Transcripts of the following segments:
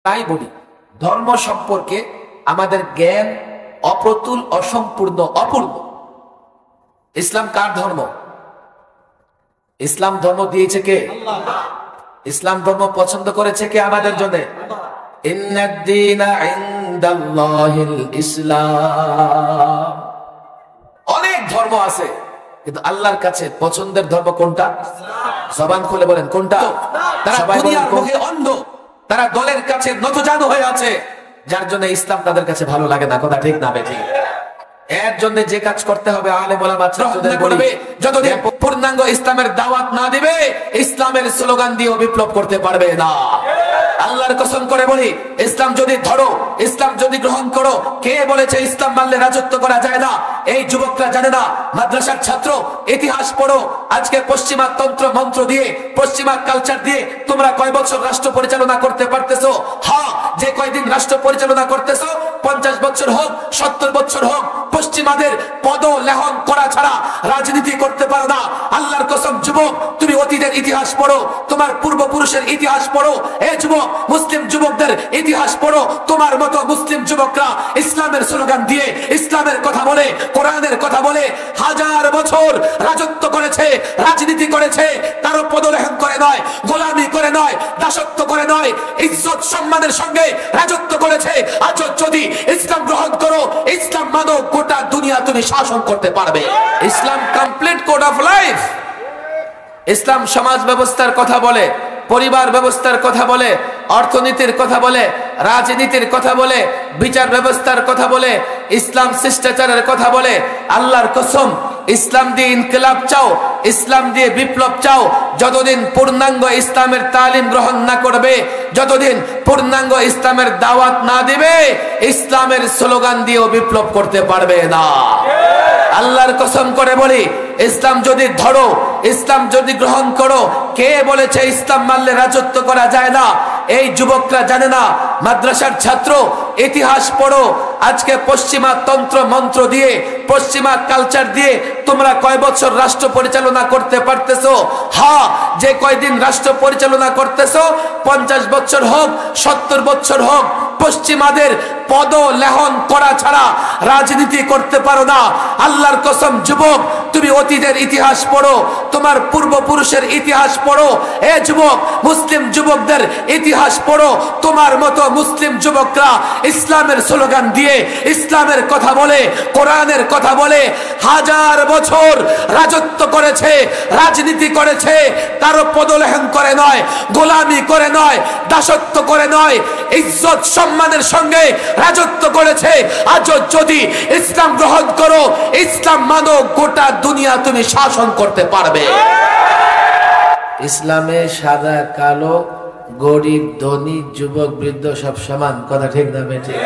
তাই বলি ধর্ম সম্পর্কে আমাদের জ্ঞান অপ্রতুল, অসম্পূর্ণ, অপূর্ণ। ইসলাম কার ধর্ম? ইসলাম ধর্ম দিয়েছে কে? ইসলাম ধর্ম পছন্দ করেছে কে আমাদের জন্য? ইসলাম। অনেক ধর্ম আছে, কিন্তু আল্লাহর কাছে পছন্দের ধর্ম কোনটা? জবান খুলে বলেন কোনটা? তারা দুনিয়ার মুখে অন্ধ, তারা দলের কাছে নতজানু হয়ে আছে, যার জন্য ইসলাম তাদের কাছে ভালো লাগে না। কথা ঠিক না বেঠিক? এর জন্য যে কাজ করতে হবে আলেম ওলামা ছাত্রদের বলবে, যতদিন পূর্ণাঙ্গ ইসলামের দাওয়াত না দিবে ইসলামের স্লোগান দিয়ে বিপ্লব করতে পারবে না। আল্লাহর কসম করে বলি, ইসলাম যদি ধরো, ইসলাম যদি গ্রহণ করো, কে বলেছে ইসলাম মানলে রাজত্ব করা যায় না? এই যুবকরা জানে না। মাদ্রাসার ছাত্র, ইতিহাস পড়ো। আজকে পশ্চিমা তন্ত্র মন্ত্র দিয়ে, পশ্চিমা কালচার দিয়ে তোমরা কয় বছর রাষ্ট্র পরিচালনা করতে পারতেছো? হ্যাঁ, যে কয়দিন রাষ্ট্র পরিচালনা করতেছো, 50 বছর হোক, 70 বছর হোক, পশ্চিমাদের পদ লেহন করা ছাড়া রাজনীতি করতে পারো না। আল্লাহর কসম যুবক, তুমি অতীতের ইতিহাস পড়ো, তোমার পূর্বপুরুষের ইতিহাস পড়ো। এই যুবক, মুসলিম যুবকদের ইতিহাস পড়ো। তোমার মতো মুসলিম যুবকরা ইসলামের স্লোগান দিয়ে, ইসলামের কথা বলে, কোরআনের কথা বলে হাজার বছর রাজত্ব করেছে, রাজনীতি করেছে। তারও পদলেহন করে নয়, গোলামি করে নয়, দাসত্ব করে নয়, ইজ্জত সম্মানের সঙ্গে রাজত্ব করেছে। আজ যদি ইসলাম গ্রহণ করো, ইসলাম মানো, গোটা দুনিয়া তুমি শাসন করতে পারবে। ইসলাম কমপ্লিট কোড অফ লাইফ। ইসলাম সমাজ ব্যবস্থার কথা বলে, পরিবার ব্যবস্থার কথা বলে, অর্থনীতির কথা বলে, রাজনীতির কথা বলে, বিচার ব্যবস্থার কথা বলে, ইসলাম শিষ্টাচারের কথা বলে। আল্লাহর কসম, ইসলাম দিয়ে ইনকিলাব চাও, ইসলাম দিয়ে বিপ্লব চাও, যতদিন পূর্ণাঙ্গ ইসলামের তালিম গ্রহণ না করবে, যতদিন পূর্ণাঙ্গ ইসলামের দাওয়াত না দিবে, ইসলামের স্লোগান দিয়েও বিপ্লব করতে পারবে না। আল্লাহর কসম করে বলি, ইসলাম যদি ধরো, ইসলাম যদি গ্রহণ করো, কে বলেছে ইসলাম মানলে রাজত্ব করা যায় না? এই যুবকরা জানে না। মাদ্রাসার ছাত্র, ইতিহাস পড়ো। আজকে পশ্চিমা তন্ত্র মন্ত্র দিয়ে, পশ্চিমা কালচার দিয়ে তোমরা কয় বছর রাষ্ট্র পরিচালনা করতে পারতেছো? হ্যাঁ, যে কয়দিন রাষ্ট্র পরিচালনা করতেছো, 50 বছর হোক, 70 বছর হোক, পশ্চিমাদের পদ লেহন করা ছাড়া রাজনীতি করতে পারো না। আল্লাহর কসম যুবক, তুমি অতীতের ইতিহাস পড়ো, তোমার পূর্বপুরুষের ইতিহাস পড়ো। এ যুবক, মুসলিম যুবকদের ইতিহাস পড়ো। তোমার মতো মুসলিম যুবকরা ইসলামের স্লোগান দিয়ে, ইসলামের কথা বলে, কোরআনের কথা বলে হাজার বছর রাজত্ব করেছে, রাজনীতি করেছে। তারও পদলেহন করে নয়, গোলামি করে নয়, দাসত্ব করে নয়, ইজ্জত সম্মানের সঙ্গে রাজত্ব করেছে। আজ যদি ইসলাম গ্রহণ করো, ইসলাম মানো, গোটা দুনিয়া তুমি শাসন করতে পারবে। ইসলামে সাদা কালো, গরিব ধনী, যুবক বৃদ্ধ সব সমান। কথা ঠিক না বেঠিক?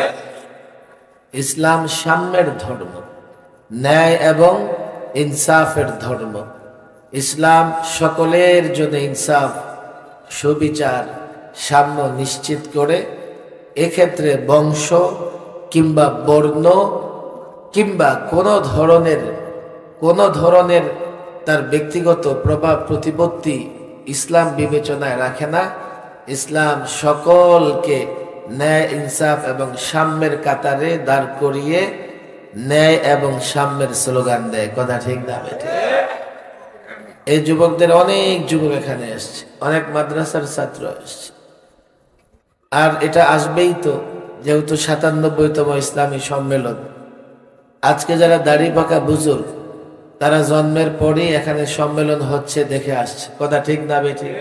ইসলাম সাম্যের ধর্ম, ন্যায় এবং ইনসাফের ধর্ম। ইসলাম সকলের জন্য ইনসাফ, সুবিচার, সাম্য নিশ্চিত করে। এক্ষেত্রে বংশ কিংবা বর্ণ কিংবা কোনো ধরনের তার ব্যক্তিগত প্রভাব প্রতিপত্তি ইসলাম বিবেচনায় রাখে না। ইসলাম সকলকে ন্যায়, ইনসাফ এবং সাম্যের কাতারে দাঁড় করিয়ে ন্যায় এবং সাম্যের স্লোগান দেয়। কথা ঠিক না বেঠিক? এই যুবকদের অনেক যুবক এখানে এসছে, অনেক মাদ্রাসার ছাত্র এসছে, আর এটা আসবেই তো, যেহেতু ৯৭তম ইসলামী সম্মেলন। আজকে যারা দাড়ি পাকা বুজুর্গ, তারা জন্মের পরেই এখানে সম্মেলন হচ্ছে দেখে আসছে। কথা ঠিক না বেঠিক?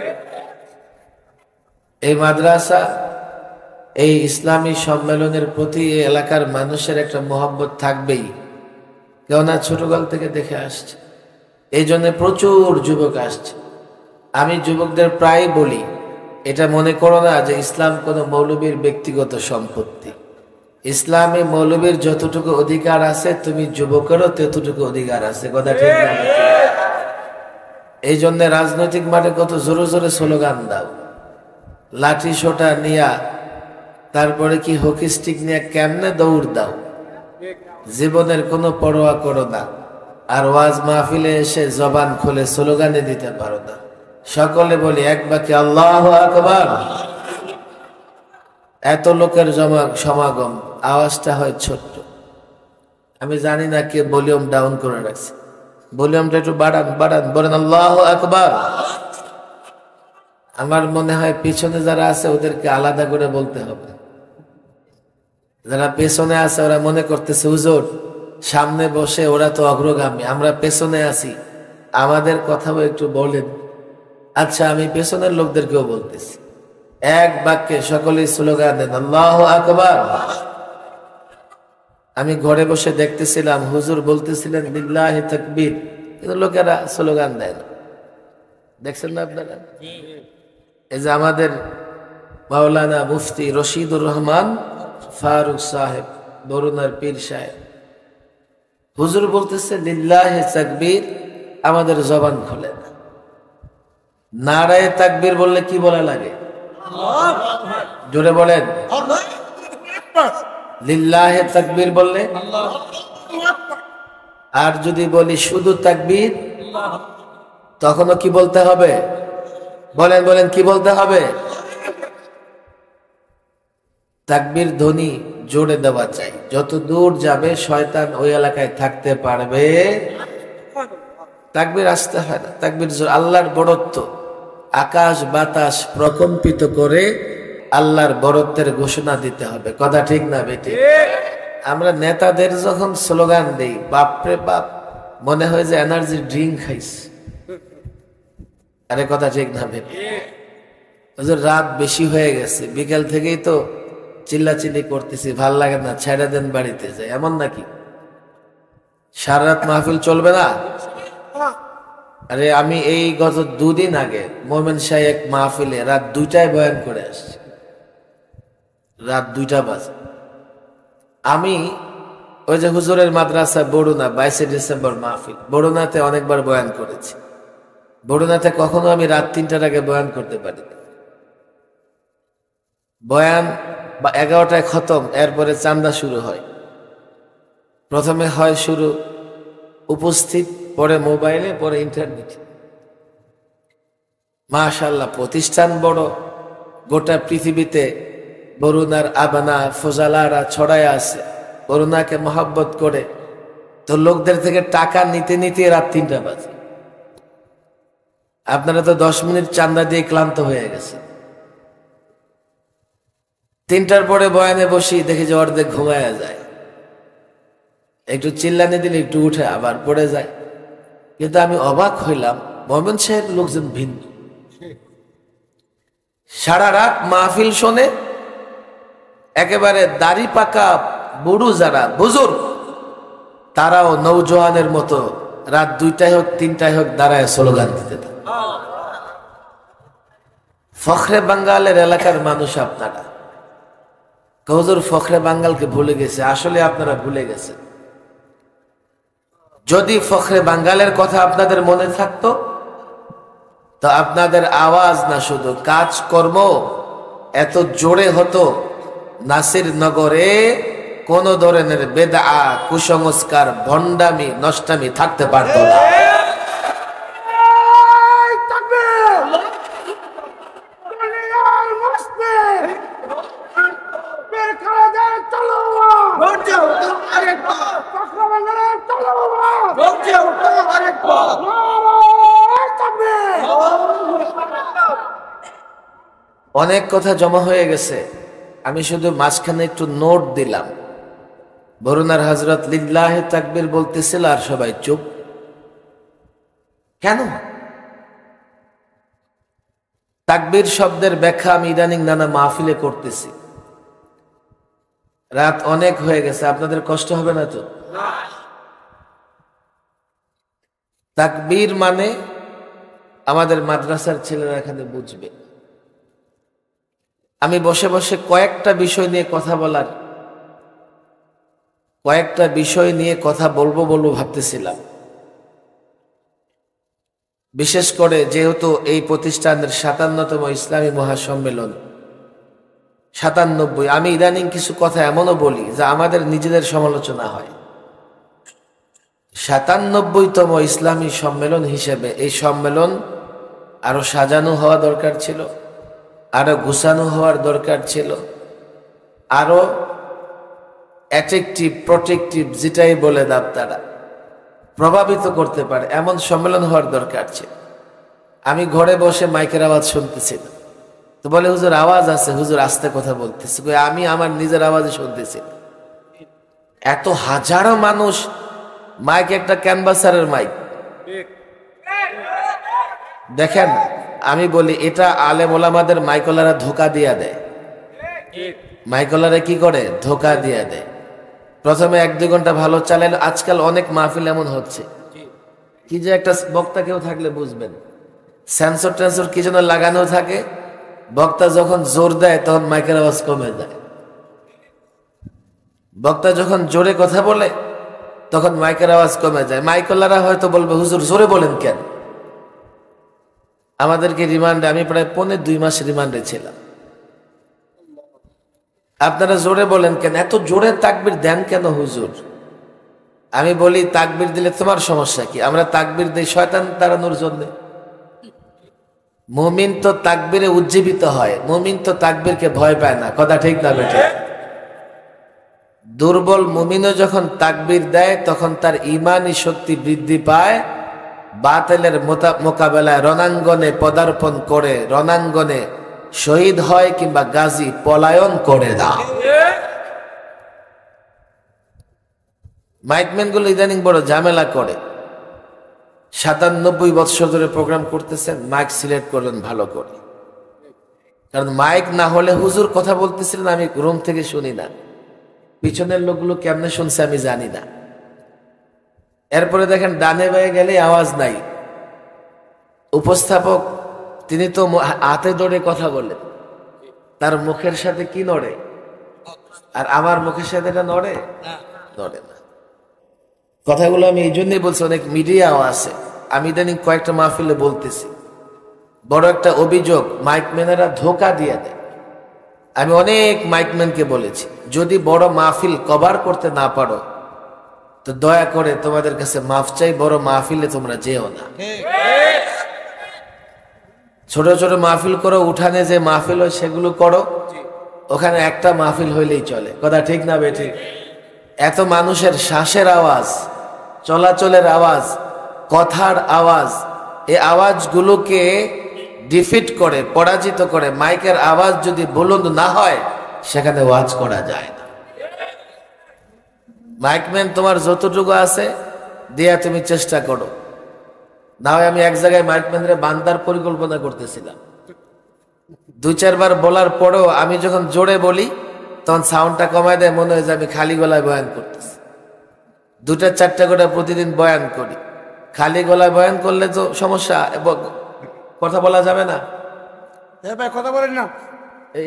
এই মাদ্রাসা, এই ইসলামী সম্মেলনের প্রতি এই এলাকার মানুষের একটা মোহাব্বত থাকবেই, কেননা ছোটকাল থেকে দেখে আসছে। এই জন্য প্রচুর যুবক আসছে। আমি যুবকদের প্রায় বলি, এটা মনে করো না যে ইসলাম কোনো মৌলবীর ব্যক্তিগত সম্পত্তি। ইসলামে মৌলবীর যতটুকু অধিকার আছে, তুমি যুবকেরও ততটুকু অধিকার আছে। কথা ঠিক না? এই জন্য রাজনৈতিক মাঠে কত জোরে জোরে স্লোগান দাও, লাঠি সোটা নিয়া, তারপরে কি হকি স্টিক নিয়ে কেমনে দৌড় দাও, জীবনের কোনো পরোয়া করো না। আর ওয়াজ মাহফিলে এসে জবান খুলে স্লোগানে দিতে পারো না। সকলে বলি এক বাক্যে আল্লাহু আকবার। এত লোকের সমাগম, আওয়াজটা হয় ছোট্ট। আমি জানি না কে ভলিউম ডাউন করে রাখছে, ভলিউমটা একটু বাড়ান বাড়ান, বলেন আল্লাহু আকবার। আমার মনে হয় পিছনে যারা আছে ওদেরকে আলাদা করে বলতে হবে। যারা পেছনে আছে ওরা মনে করতেছে হুজুর সামনে বসে ওরা তো অগ্রগামী, আমরা পেছনে আছি, আমাদের কথাও একটু বলেন। আচ্ছা, আমি পেছনের লোকদেরকেও বলতেছি, এক বাক্যে সকলেই স্লোগান দেন আল্লাহু আকবার। আমি ঘরে বসে দেখতেছিলাম হুজুর বলতেছিলেন লিল্লাহি তাকবীর, কিন্তু লোকেরা স্লোগান দেয় না। দেখছেন না আপনারা? এই যে আমাদের মাওলানা মুফতি রশিদুর রহমান ফারুক সাহেব, বরুণার পীর সাহেব, হুজুর বলতেছে লিল্লাহি তাকবীর, আমাদের জবান খোলে না। নারায়ে তাকবীর বললে কি বলা লাগে? জোরে বলেন। লিল্লাহি তাকবীর বললে, আর যদি বলি শুধু তাকবীর, তখনও কি বলতে হবে? বলেন বলেন, কি বলতে হবে? তাকবীর ধ্বনি জোরে দেওয়া চাই, যত দূর যাবে শয়তান ওই এলাকায় থাকতে পারবে। তাকবীর আসতে হয় না, তাকবীর আল্লাহর বড়ত্ব, আকাশ বাতাস প্রকম্পিত করে আল্লাহর বড়ত্বের ঘোষণা দিতে হবে। কথা ঠিক না বেটি? আমরা নেতাদের যখন স্লোগান দেই, বাপরে বাপ, মনে হয় যে এনার্জি ড্রিঙ্ক খাইছে। আরে কথা ঠিক না বেটি? রাত বেশি হয়ে গেছে, বিকেল থেকেই তো চিল্লাচিল্লি করতেছি, ভাল লাগে না, ছেড়ে দেন, বাড়িতে যাই, এমন নাকি? সারা রাত মাহফিল চলবে না? আরে আমি এই গত দুদিন আগে মোমেন শাহ এক মাহফিলে রাত 2টায় বয়ান করে আসছি, রাত 2টা বাজে। আমি ওই যে হুজুরের মাদ্রাসা বরুণা 22শে ডিসেম্বর মাহফিল, বরুণাতে অনেকবার বয়ান করেছি। বরুণাতে কখনো আমি রাত 3টার আগে বয়ান করতে পারি। বয়ান 11টায় খতম, এরপরে চান্দা শুরু হয়। প্রথমে হয় শুরু উপস্থিত, পরে মোবাইলে, পরে ইন্টারনেটে। মাশাআল্লাহ, প্রতিষ্ঠান বড়, গোটা পৃথিবীতে বরুণার আবানা ফজালারা ছড়ায় আছে, বরুণাকে মহব্বত করে। তো লোকদের থেকে টাকা নিতে নিতে রাত 3টা বাজে। আপনারা তো 10 মিনিট চান্দা দিয়ে ক্লান্ত হয়ে গেছে। 3টার পরে বয়ানে বসি, দেখি যে অর্ধেক ঘুমায়া যায়, একটু চিল্লানি দিলে একটু উঠে আবার পড়ে যায়। কিন্তু আমি অবাক হইলাম, মোমেন সাহেব লোকজন ভিন্ন। সারা রাত মাহফিল শোনে, একেবারে দাড়ি পাকা বুড়ো যারা বুজুর্গ, তারাও নৌজওয়ানের মতো রাত 2টায় হোক 3টায় হোক দাঁড়ায় স্লোগান দিতে থাকে। ফখরে বাঙ্গালের এলাকার মানুষ আপনারা, হুজুর ফখরে বাঙ্গালকে ভুলে গেছে। আসলে আপনারা ভুলে গেছেন। যদি ফখরে বাঙ্গালের কথা আপনাদের মনে থাকতো, তো আপনাদের আওয়াজ না, শুধু কাজকর্ম এত জোরে হতো, নাসির নগরে কোন ধরনের বেদআ, কুসংস্কার, ভণ্ডামি, নষ্টামি থাকতে পারত না। অনেক কথা জমা হয়ে গেছে, আমি শুধু মাঝখানে একটু নোট দিলাম। বরুণার হযরত লিল্লাহি তাকবীর বলতেছিল আর সবাই চুপ। কেন? তাকবীর শব্দের ব্যাখ্যা আমি ইদানিং নানা মাহফিলে করতেছি। রাত অনেক হয়ে গেছে, আপনাদের কষ্ট হবে না তো? তাকবীর মানে আমাদের মাদ্রাসার ছেলেরা এখানে বুঝবে। আমি বসে বসে কয়েকটা বিষয় নিয়ে কথা বলবো ভাবতেছিলাম। বিশেষ করে যেহেতু এই প্রতিষ্ঠানের 57তম ইসলামী মহাসম্মেলন, 97, আমি ইদানিং কিছু কথা এমনও বলি যা আমাদের নিজেদের সমালোচনা হয়। 97তম ইসলামী সম্মেলন হিসেবে এই সম্মেলন আরো সাজানো হওয়া দরকার ছিল, আরো গুছানো হওয়ার দরকার ছিল, আরো অ্যাট্রাকটিভ, প্রোটেক্টিভ, যেটাই বলে দাও, তারা প্রভাবিত করতে পারে এমন সম্মেলন হওয়ার দরকার ছিল। আমি ঘরে বসে মাইকের আওয়াজ শুনতেছিলাম, তো বলে হুজুর আওয়াজ আছে, হুজুর আস্তে কথা বলতেছি। আমি আমার নিজের আওয়াজে শুনতেছি। এত হাজারো মানুষ, মাইক একটা ক্যানভাসারের মাইক। দেখেন, আমি বলি এটা আলেম ওলামাদের মাইকলারা ধোকা দিয়া দেয়। মাইকলারা কি করে? ধোকা দিয়া দেয়। প্রথমে 1-2 ঘন্টা ভালো চালেন। আজকাল অনেক মাহফিল এমন হচ্ছে, কি যে একটা বক্তা কেউ থাকলে বুঝবেন, সেন্সর টেন্সর কি যেন লাগানো থাকে, বক্তা যখন জোর দেয় তখন মাইকের আওয়াজ কমে যায়। বক্তা যখন জোরে কথা বলে তখন মাইকের আওয়াজ কমে যায়। মাইকলারা হয়তো বলবে হুজুর জোরে বলেন কেন? আমাদেরকে রিমান্ডে, আমি প্রায় 1.5-2 মাস রিমান্ডে ছিলাম। আপনারা জোরে বলেন কেন? এত জোরে তাকবীর দেন কেন হুজুর? আমি বলি তাকবীর দিলে তোমার সমস্যা কি? আমরা তাকবীর দেই শয়তান তাড়ানোর জন্য। মুমিন তো তাকবীরে উজ্জীবিত হয়, মুমিন তো তাকবীরকে ভয় পায় না। কথা ঠিক না বেঠে? দুর্বল মুমিনও যখন তাকবীর দেয় তখন তার ঈমানি শক্তি বৃদ্ধি পায়। বাতিলের মোকাবেলায় রণাঙ্গনে পদার্পণ করে, রণাঙ্গনে শহীদ হয় কিংবা গাজী পলায়ন করে দাও। মাইকম্যান গুলো ইদানিং বড় ঝামেলা করে। 97 বছর ধরে প্রোগ্রাম করতেছেন, মাইক সিলেক্ট করলেন ভালো করে, কারণ মাইক না হলে হুজুর কথা বলতেছিলেন আমি রুম থেকে শুনি না, পিছনের লোকগুলো কেমনে শুনছে আমি জানি না। এরপরে দেখেন ডানে বায়ে গেলে আওয়াজ নাই। উপস্থাপক তিনি তো হাতে ধরে কথা বলেন, তার মুখের সাথে কি নড়ে? আর আমার মুখের সাথে এটা নড়ে? নড়ে না। কথাগুলো আমি এই জন্যই বলছি, অনেক মিডিয়াও আছে। আমি ইদানিং কয়েকটা মাহফিলে বলতেছি, বড় একটা অভিযোগ, মাইকম্যানেরা ধোকা দিয়ে দেয়। আমি অনেক মাইকম্যানকে বলেছি, যদি বড় মাহফিল কভার করতে না পারো তো দয়া করে তোমাদের কাছে মাফ চাই, বড় মাহফিলে তোমরা যেও না। ছোট ছোট মাহফিল করো, উঠানে যে মাহফিল হয় সেগুলো করো, ওখানে একটা মাহফিল হইলেই চলে। কথা ঠিক না বেঠিক? এত মানুষের শ্বাসের আওয়াজ, চলাচলের আওয়াজ, কথার আওয়াজ, এই আওয়াজগুলোকে ডিফিট করে, পরাজিত করে মাইকের আওয়াজ যদি বুলন্দ না হয় সেখানে ওয়াজ করা যায় না। মাইকম্যান তোমার যতটুকু আছে দিয়া তুমি চেষ্টা করো। না হয় আমি এক জায়গায় মাইকম্যানরে বান্দার পরিকল্পনা করতেছিলাম, 2-4 বার বলার পরেও আমি যখন জোরে বলি তখন সাউন্ডটা কমায় দেয়, মনে হয় যে আমি খালি গলায় বয়ান করতেছি। 2-4টা করে প্রতিদিন বয়ান করি। খালি গলায় বয়ান করলে তো সমস্যা, কথা বলা যাবে না। কথা বলেন না।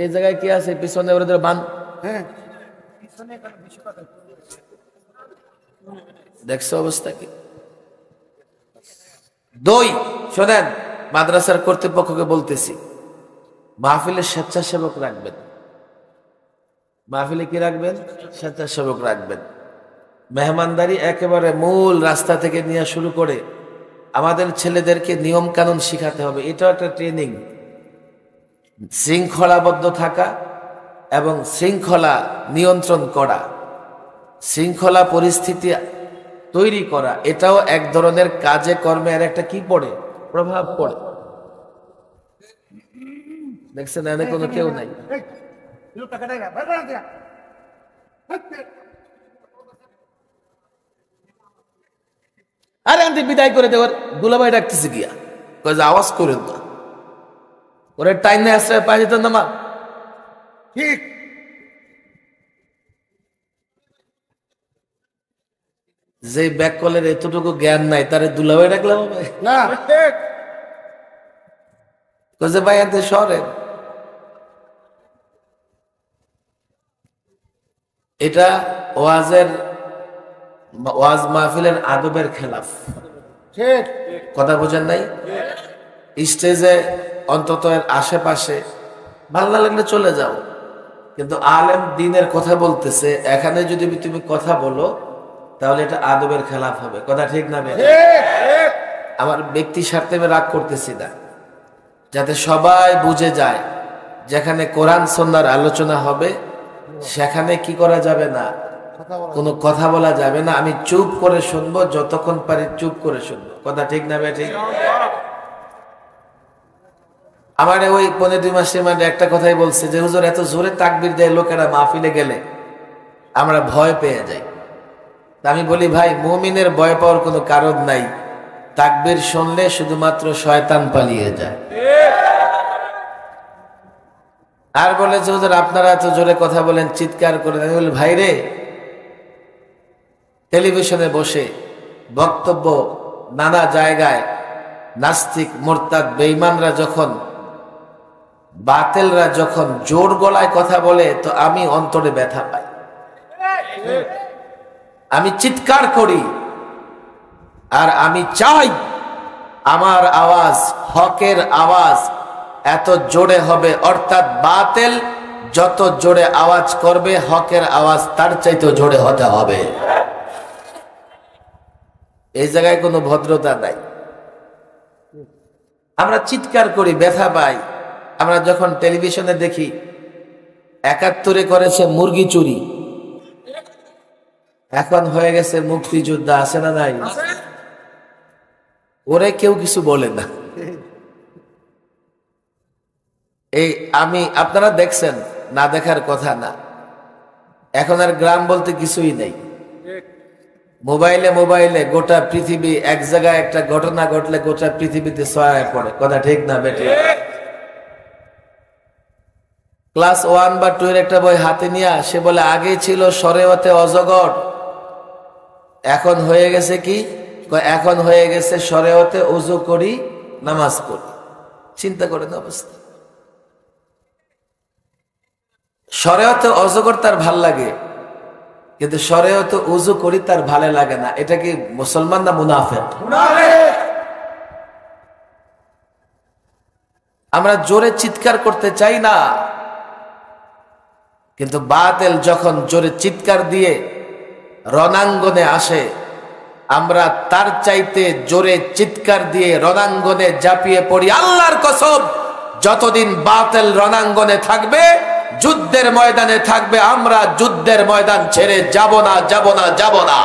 এই জায়গায় কি আছে পিছনে ওদের বান? হ্যাঁ, দেখছো অবস্থা কি? 2, শোনেন, মাদ্রাসার কর্তৃপক্ষকে বলতেছি, মাহফিলে স্বেচ্ছাসেবক রাখবেন। মাহফিলে কি রাখবেন? স্বেচ্ছাসেবক রাখবেন। মেহমানদারি একেবারে মূল রাস্তা থেকে নিয়ে শুরু করে আমাদের ছেলেদেরকে নিয়ম কানুন শিখাতে হবে। এটাও একটা ট্রেনিং। শৃঙ্খলাবদ্ধ থাকা এবং শৃঙ্খলা নিয়ন্ত্রণ করা, শৃঙ্খলা পরিস্থিতি তৈরি করা, এটাও এক ধরনের কাজে কর্মে আর একটা কি পড়ে? প্রভাব পড়ে। দেখছেন এনে কোনো কেউ নাই। আরে আন্টি বিদায় করে দেওয়ার দুলাভাই ডাকতেছে গিয়া, কয় যে আওয়াজ করেন না, ওরে টাইম নেই আশ্রয় পাই যেতেন না মা। ঠিক। যে ব্যাক কলের এতটুকু জ্ঞান নাই তারে দুলাভাই ডাকলাম না, যে ভাই আনতে সরেন। এটা ওয়াজ মাহফিলের আদবের খেলাফ। ঠিক কথা বোঝেন নাই? স্টেজে অন্তত এর আশেপাশে ভালো না লাগলে চলে যাও, কিন্তু আলেম দিনের কথা বলতেছে, এখানে যদি তুমি কথা বলো তাহলে এটা আদবের খেলাফ হবে। কথা ঠিক না? আমার ব্যক্তি স্বার্থে আমি রাগ করতেছি না, যাতে সবাই বুঝে যায় যেখানে কোরআন সুন্নাহর আলোচনা হবে সেখানে কি করা যাবে না, কথা বলা কোনো কথা বলা যাবে না। আমি চুপ করে শুনবো, যতক্ষণ পারি চুপ করে শুনবো। কথা ঠিক না বে ঠিক? আমার ওই 15-2 মাসের মানে একটা কথাই বলছে যে হুজুর এত জোরে তাকবীর দেয় লোকেরা মাহফিলে গেলে আমরা ভয় পেয়ে যাই। তা আমি বলি ভাই, মুমিনের ভয় পাওয়ার কোনো কারণ নাই। তাকবীর শুনলে শুধুমাত্র শয়তান পালিয়ে যায়। আর বলে যে হুজুর আপনারা এত জোরে কথা বলেন, চিৎকার করেন। আমি বলি ভাই রে, টেলিভিশনে বসে বক্তব্য নানা জায়গায় নাস্তিক মোরতাদ বেঈমানরা যখন, বাতিলরা যখন জোর গলায় কথা বলে, তো আমি অন্তরে ব্যথা পাই, আমি চিৎকার করি। আর আমি চাই আমার আওয়াজ, হকের আওয়াজ এত জোরে হবে, অর্থাৎ বাতিল যত জোরে আওয়াজ করবে হকের আওয়াজ তার চাইতে জোরে হতে হবে। এই জায়গায় কোনো ভদ্রতা নাই। আমরা চিৎকার করি, ব্যথা পাই। আমরা যখন টেলিভিশনে দেখি ৭১ করেছে মুরগি চুরি, এখন হয়ে গেছে মুক্তিযোদ্ধা, আছে না নাই? ওরে কেউ কিছু বলে না। এই আমি, আপনারা দেখছেন, না দেখার কথা না। এখন আর গ্রাম বলতে কিছুই নেই। মোবাইলে মোবাইলে গোটা পৃথিবী, এক জায়গায় একটা ঘটনা ঘটলে গোটা পৃথিবীতে ছড়ায় পড়ে। কথা ঠিক না বেটে? ক্লাস 1 বা 2 এর একটা বই হাতে নিয়ে সে বলে আগে ছিল সরেওয়াতে অজগর, এখন হয়ে গেছে কি? এখন হয়ে গেছে সরেওয়াতে ওযু করি, নামাজ পড়ি। চিন্তা করেন অবস্থা। সরেওয়াতে অজগর তার ভাল লাগে, কিন্তু সরেওয়াতে ওযু করি তার ভালো লাগে না। এটা কি মুসলমান না মুনাফিক? আমরা জোরে চিৎকার করতে চাই না, কিন্তু বাতিল যখন জোরে চিৎকার দিয়ে রণাঙ্গনে আসে, আমরা তার চাইতে জোরে চিৎকার দিয়ে রণাঙ্গনে ঝাঁপিয়ে পড়ি। আল্লাহর কসম, যতদিন বাতিল রণাঙ্গনে থাকবে, যুদ্ধের ময়দানে থাকবে, আমরা যুদ্ধের ময়দান ছেড়ে যাব না, যাব না, যাব না।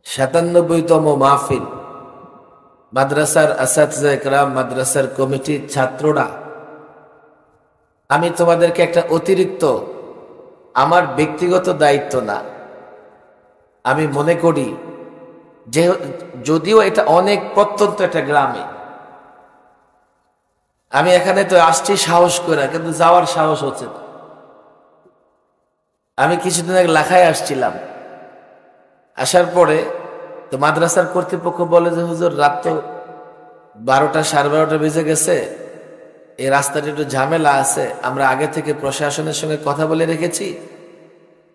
সাতানব্বইতম মাহফিল, মাদ্রাসার আসাতিজা ইকরাম, মাদ্রাসার কমিটির ছাত্ররা, আমি তোমাদেরকে একটা অতিরিক্ত, আমার ব্যক্তিগত দায়িত্ব না, আমি মনে করি যে যদিও এটা অনেক প্রত্যন্ত একটা গ্রামে, আমি এখানে তো আসছি সাহস করে, কিন্তু যাওয়ার সাহস হচ্ছে না। আমি কিছুদিন আগে লাখায় আসছিলাম, আসার পরে তো মাদ্রাসার কর্তৃপক্ষ বলে যে হুজুর রাত তো 12টা, 12:30 বেজে গেছে, এই রাস্তাটা একটু ঝামেলা আছে, আমরা আগে থেকে প্রশাসনের সঙ্গে কথা বলে রেখেছি।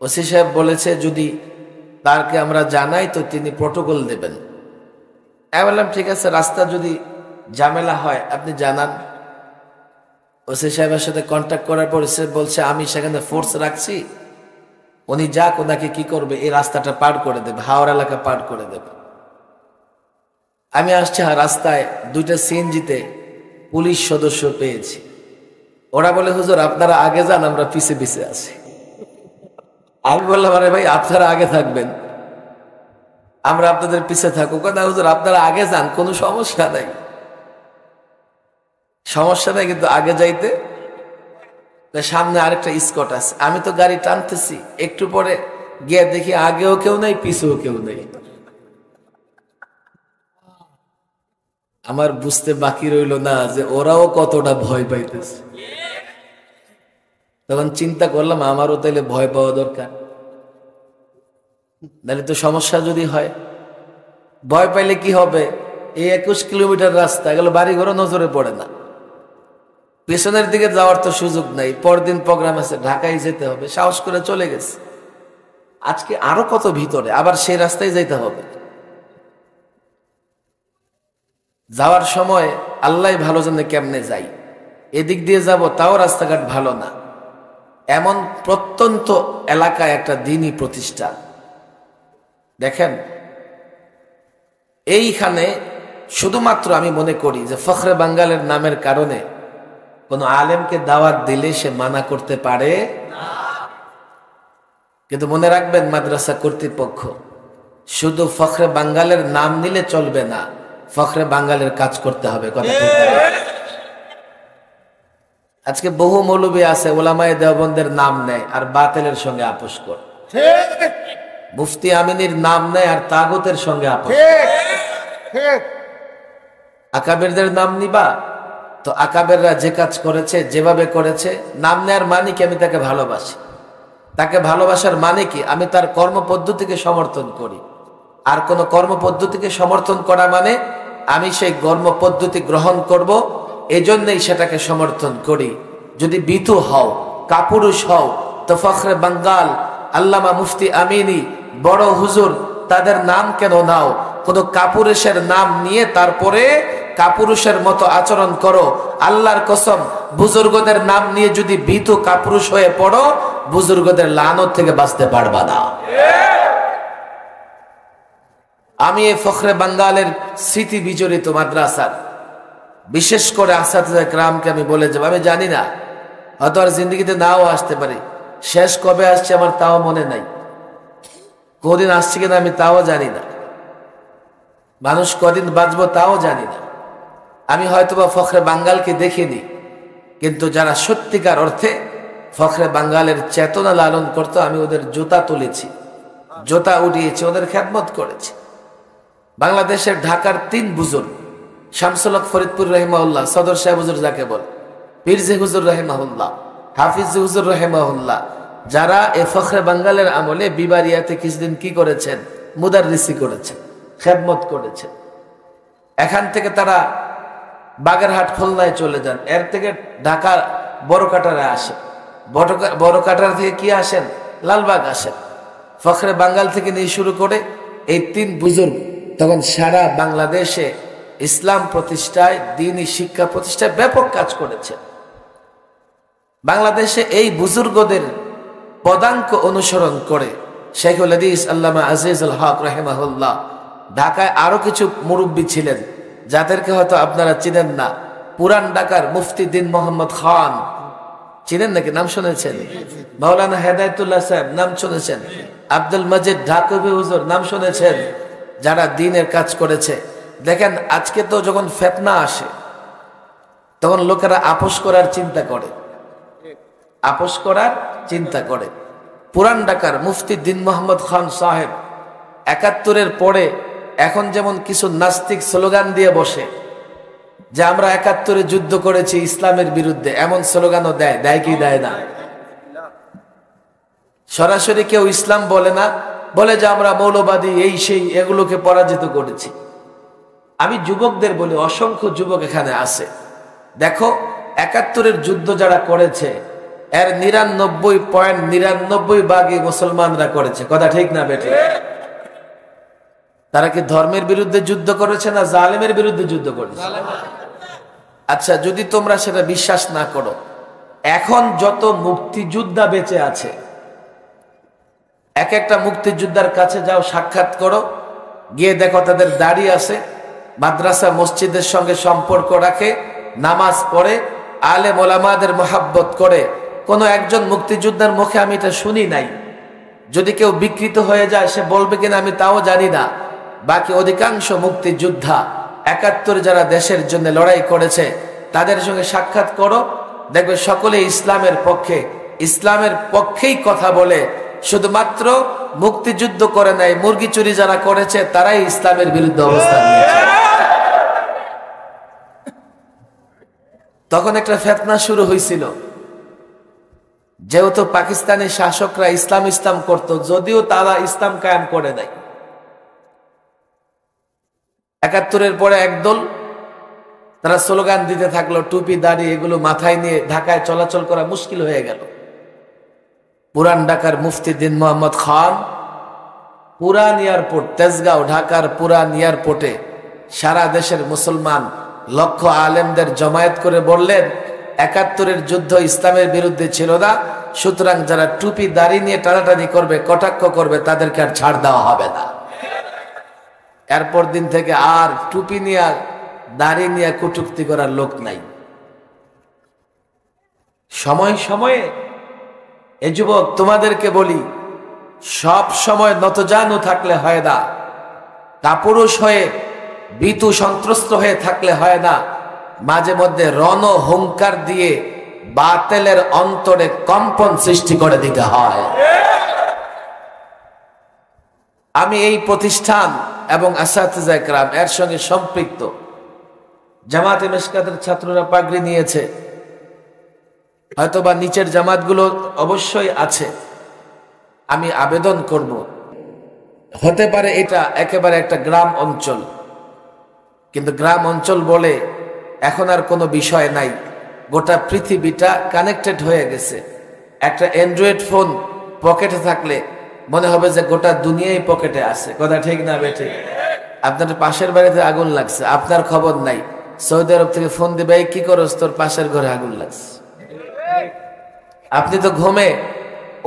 ওসি সাহেব বলেছে যদি তারকে আমরা জানাই তো তিনি প্রটোকল দেবেন। আমি বললাম ঠিক আছে, রাস্তা যদি ঝামেলা হয় আপনি জানান। ওসি সাহেবের সাথে কন্ট্যাক্ট করার পর সে বলছে আমি সেখানে ফোর্স রাখছি, উনি যাক, ওনাকে কি করবে, এই রাস্তাটা পার করে দেবে, হাওড়া এলাকা পার করে দেবে। আমি আসছি, রাস্তায় 2টা সিএনজিতে পুলিশ সদস্য পেয়েছি। ওরা বলে হুজুর আপনারা আগে যান, আমরা পিছে পিছে আছি। আমি বললাম আরে ভাই আপনারা আগে থাকবেন, আমরা আপনাদের পিছে থাকুক না। হুজুর আপনারা আগে যান, কোনো সমস্যা নাই, সমস্যা নাই, কিন্তু আগে যাইতে সামনে আরেকটা স্কট আছে। আমি তো গাড়ি টানতেছি, একটু পরে গিয়ে দেখি আগেও কেউ নেই, পিছেও কেউ নেই। আমার বুঝতে বাকি রইল না যে ওরাও কতটা ভয় পাইতেছে। তখন চিন্তা করলাম আমারও তাইলে ভয় পাওয়া দরকার, নাহলে তো সমস্যা যদি হয়। ভয় পাইলে কি হবে, এই 21 কিলোমিটার রাস্তা, এগুলো বাড়ি ঘরও নজরে পড়ে না, পেছনের দিকে যাওয়ার তো সুযোগ নাই। পরদিন প্রোগ্রাম আছে, ঢাকায় যেতে হবে, সাহস করে চলে গেছে। আজকে আরো কত ভিতরে, আবার সেই রাস্তায় যাইতে হবে। যাওয়ার সময় আল্লাহ ভালো জানে কেমনে যাই, এদিক দিয়ে যাব তাও রাস্তাঘাট ভালো না, এমন প্রত্যন্ত এলাকায় একটা দ্বীনি প্রতিষ্ঠান। দেখেন এইখানে শুধুমাত্র আমি মনে করি যে ফখরে বাঙ্গালের নামের কারণে কোন আলেমকে দাওয়াত দিলে সে মানা করতে পারে, কিন্তু মনে রাখবেন মাদ্রাসা কর্তৃপক্ষ শুধু ফখরে বাঙ্গালের নাম নিলে চলবে না, ফখরে বাঙ্গালের কাজ করতে হবে। কথা ঠিক না? আজকে বহু মৌলবী আছে ওলামায়ে দেওবন্দের নাম নেয় আর বাতিলের সঙ্গে আপোষ করে, ঠিক মুফতি আমিনীর নাম নেয় আর তাগুতের সঙ্গে আপোষ। ঠিক আকাবেরদের নাম নিবা তো আকাবেররা যে কাজ করেছে যেভাবে করেছে, নাম নেয়ার মানে কি আমি তাকে ভালোবাসি, তাকে ভালোবাসার মানে কি আমি তার কর্মপদ্ধতিকে সমর্থন করি। আর কোন কর্মপদ্ধতিকে সমর্থন করা মানে আমি সেই কর্মপদ্ধতি গ্রহণ করব, এজন্যই সেটাকে সমর্থন করি। যদি বিতু হও, কাপুরুষ হও, তো ফখরে বাঙ্গাল, আল্লামা মুফতি আমিনী, বড় হুজুর তাদের নাম কেন নাও? কোন কাপুরুষের নাম নিয়ে তারপরে কাপুরুষের মতো আচরণ করো। আল্লাহর কসম, বুজুর্গদের নাম নিয়ে যদি ভীতু কাপুরুষ হয়ে পড়ো, বুজুর্গদের লানত থেকে বাঁচতে পারবা না। আমি এই ফখরে বাঙ্গালের স্মৃতি বিজড়িত মাদ্রাসার বিশেষ করে আসাতিজা কেরামকে আমি বলে যাব, আমি জানি না, হয়তো আর জিন্দগিতে নাও আসতে পারি, শেষ কবে আসছে আমার তাও মনে নাই, কদিন আসছে কিনা আমি তাও জানি না, মানুষ কদিন বাঁচবো তাও জানি না। আমি হয়তোবা ফখরে বাঙ্গালকে দেখিনি, কিন্তু যারা সত্যিকার অর্থে ফখরে বাঙ্গালের চেতনা লালন করতো, আমি ওদের জুতা তুলেছি, জুতা উঠিয়েছি, ওদের খেদমত করেছি। বাংলাদেশের ঢাকার 3 বুজুর্গ, শামসুল হক ফরিদপুর রহিমাহুল্লাহ, সদর সাহেব হুজুর যাকে বল, পীরজি হুজুর রহিমাহুল্লাহ, হাফিজ হুজুর রহিমাহুল্লাহ, যারা এ ফখরে বাঙ্গালের আমলে বিবারিয়াতে কিছুদিন কি করেছেন, মুদাররিসি করেছেন, খেদমত করেছেন। এখান থেকে তারা বাগেরহাট খুলনায় চলে যান, এর থেকে ঢাকা বড়কাটারে আসেন, বড়কাটার থেকে কি আসেন, লালবাগ আসেন। ফখরে বাঙ্গাল থেকে নিয়ে শুরু করে এই 3 বুজুর্গ তখন সারা বাংলাদেশে ইসলাম প্রতিষ্ঠায়, দ্বীনি শিক্ষা প্রতিষ্ঠায় ব্যাপক কাজ করেছে। বাংলাদেশে এই বুজুর্গদের পদাঙ্ক অনুসরণ করে শেখুল হাদিস আল্লামা আজিজুল হক রাহিমাহুল্লাহ, ঢাকায় আরো কিছু মুরব্বী ছিলেন যাদেরকে হয়তো আপনারা চিনেন না। পুরান ঢাকার মুফতি দিন মোহাম্মদ খান চিনেন নাকি, নাম শুনেছেন? মাওলানা হেদায়েতুল্লাহ সাহেব নাম শুনেছেন? আব্দুল মজিদ ঢাকবি হুজুর নাম শুনেছেন? যারা দ্বীনের কাজ করেছে। দেখেন আজকে তো যখন ফিতনা আসে তখন লোকেরা আপোষ করার চিন্তা করে, আপোষ করার চিন্তা করে। পুরান ঢাকার মুফতি দিন মোহাম্মদ খান সাহেব ৭১-এর পরে এখন যেমন কিছু নাস্তিক স্লোগান দিয়ে বসে যে আমরা ৭১-এ যুদ্ধ করেছি ইসলামের বিরুদ্ধে, এমন স্লোগানও দেয় কি দেয় না? সরাসরি কেউ ইসলাম বলে না, বলে যে আমরা মৌলবাদী, এই সেই, এগুলোকে পরাজিত করেছি। আমি যুবকদের বলি, অসংখ্য যুবক এখানে আছে, দেখো ৭১-এর যুদ্ধ যারা করেছে এর ৯৯.৯৯ মুসলমানরা করেছে। কথা ঠিক না বেঠিক? তারা কি ধর্মের বিরুদ্ধে যুদ্ধ করেছে না জালেমের বিরুদ্ধে যুদ্ধ করেছে? আচ্ছা, যদি তোমরা সেটা বিশ্বাস না করো, এখন যত মুক্তিযোদ্ধা বেঁচে আছে, এক একটা মুক্তিযোদ্ধার কাছে যাও, সাক্ষাৎ করো, গিয়ে দেখো তাদের দাড়ি আছে, মাদ্রাসা মসজিদের সঙ্গে সম্পর্ক রাখে, নামাজ পড়ে, আলেম ওলামাদের মোহাব্বত করে। কোনো একজন মুক্তিযোদ্ধার মুখে আমি এটা শুনি নাই। যদি কেউ বিকৃত হয়ে যায় সে বলবে কিনা আমি তাও জানি না। বাকি অধিকাংশ মুক্তিযোদ্ধা ৭১ যারা দেশের জন্য লড়াই করেছে তাদের সঙ্গে সাক্ষাৎ করো, দেখবে সকলে ইসলামের পক্ষে, ইসলামের পক্ষেই কথা বলে। শুধুমাত্র মুক্তিযুদ্ধ করে নাই, মুরগি চুরি যারা করেছে তারাই ইসলামের বিরুদ্ধে অবস্থান নিয়েছে। তখন একটা ফিতনা শুরু হয়েছিল, যেহেতু পাকিস্তানি শাসকরা ইসলাম ইসলাম করত, যদিও তারা ইসলাম কায়েম করে নাই। ৭১-এর পরে একদল তারা স্লোগান দিতে থাকলো, টুপি দাড়ি এগুলো মাথায় নিয়ে ঢাকায় চলাচল করা মুশকিল হয়ে গেল। পুরান ঢাকার মুফতি দিন মোহাম্মদ খান পুরান এয়ারপোর্ট, তেজগাঁও, ঢাকার পুরান এয়ারপোর্টে সারা দেশের মুসলমান লক্ষ আলেমদের জমায়েত করে বললেন, 71-এর যুদ্ধ ইসলামের বিরুদ্ধে ছিল না, সুতরাং যারা টুপি দাড়ি নিয়ে টানাটানি করবে, কটাক্ষ করবে, তাদেরকে আর ছাড় দেওয়া হবে না। এরপর দিন থেকে আর টুপি নিয়ে দাড়ি নিয়ে কটূক্তি করার লোক নাই। সময় সময়ে এ যুবক তোমাদেরকে বলি, সব সময় নতজানু থাকলে হয় না, কাপুরুষ হয়ে ভীতু সন্ত্রস্ত হয়ে থাকলে হয় না, মাঝে মধ্যে রণ হুঙ্কার দিয়ে বাতিলের অন্তরে কম্পন সৃষ্টি করে দিতে হয়। আমি এই প্রতিষ্ঠান এবং আসাতিজা কেরাম এর সঙ্গে সম্পৃক্ত। জামাতে মিশকাতের ছাত্ররা পাগড়ি নিয়েছে, হয়তোবা নিচের জামাতগুলো অবশ্যই আছে। আমি আবেদন করব, হতে পারে এটা একেবারে একটা গ্রাম অঞ্চল, কিন্তু গ্রাম অঞ্চল বলে এখন আর কোনো বিষয় নাই। গোটা পৃথিবীটা কানেক্টেড হয়ে গেছে। একটা অ্যান্ড্রয়েড ফোন পকেটে থাকলে মনে হবে যে গোটা দুনিয়াই পকেটে আছে। কথা ঠিক না বেঠে? আপনার পাশের বাড়িতে আগুন লাগছে, আপনার খবর নাই, সৌদি আরব থেকে ফোন দিবে, এই কি করস, তোর পাশের ঘরে আগুন লাগছে। আপনি তো ঘুমে,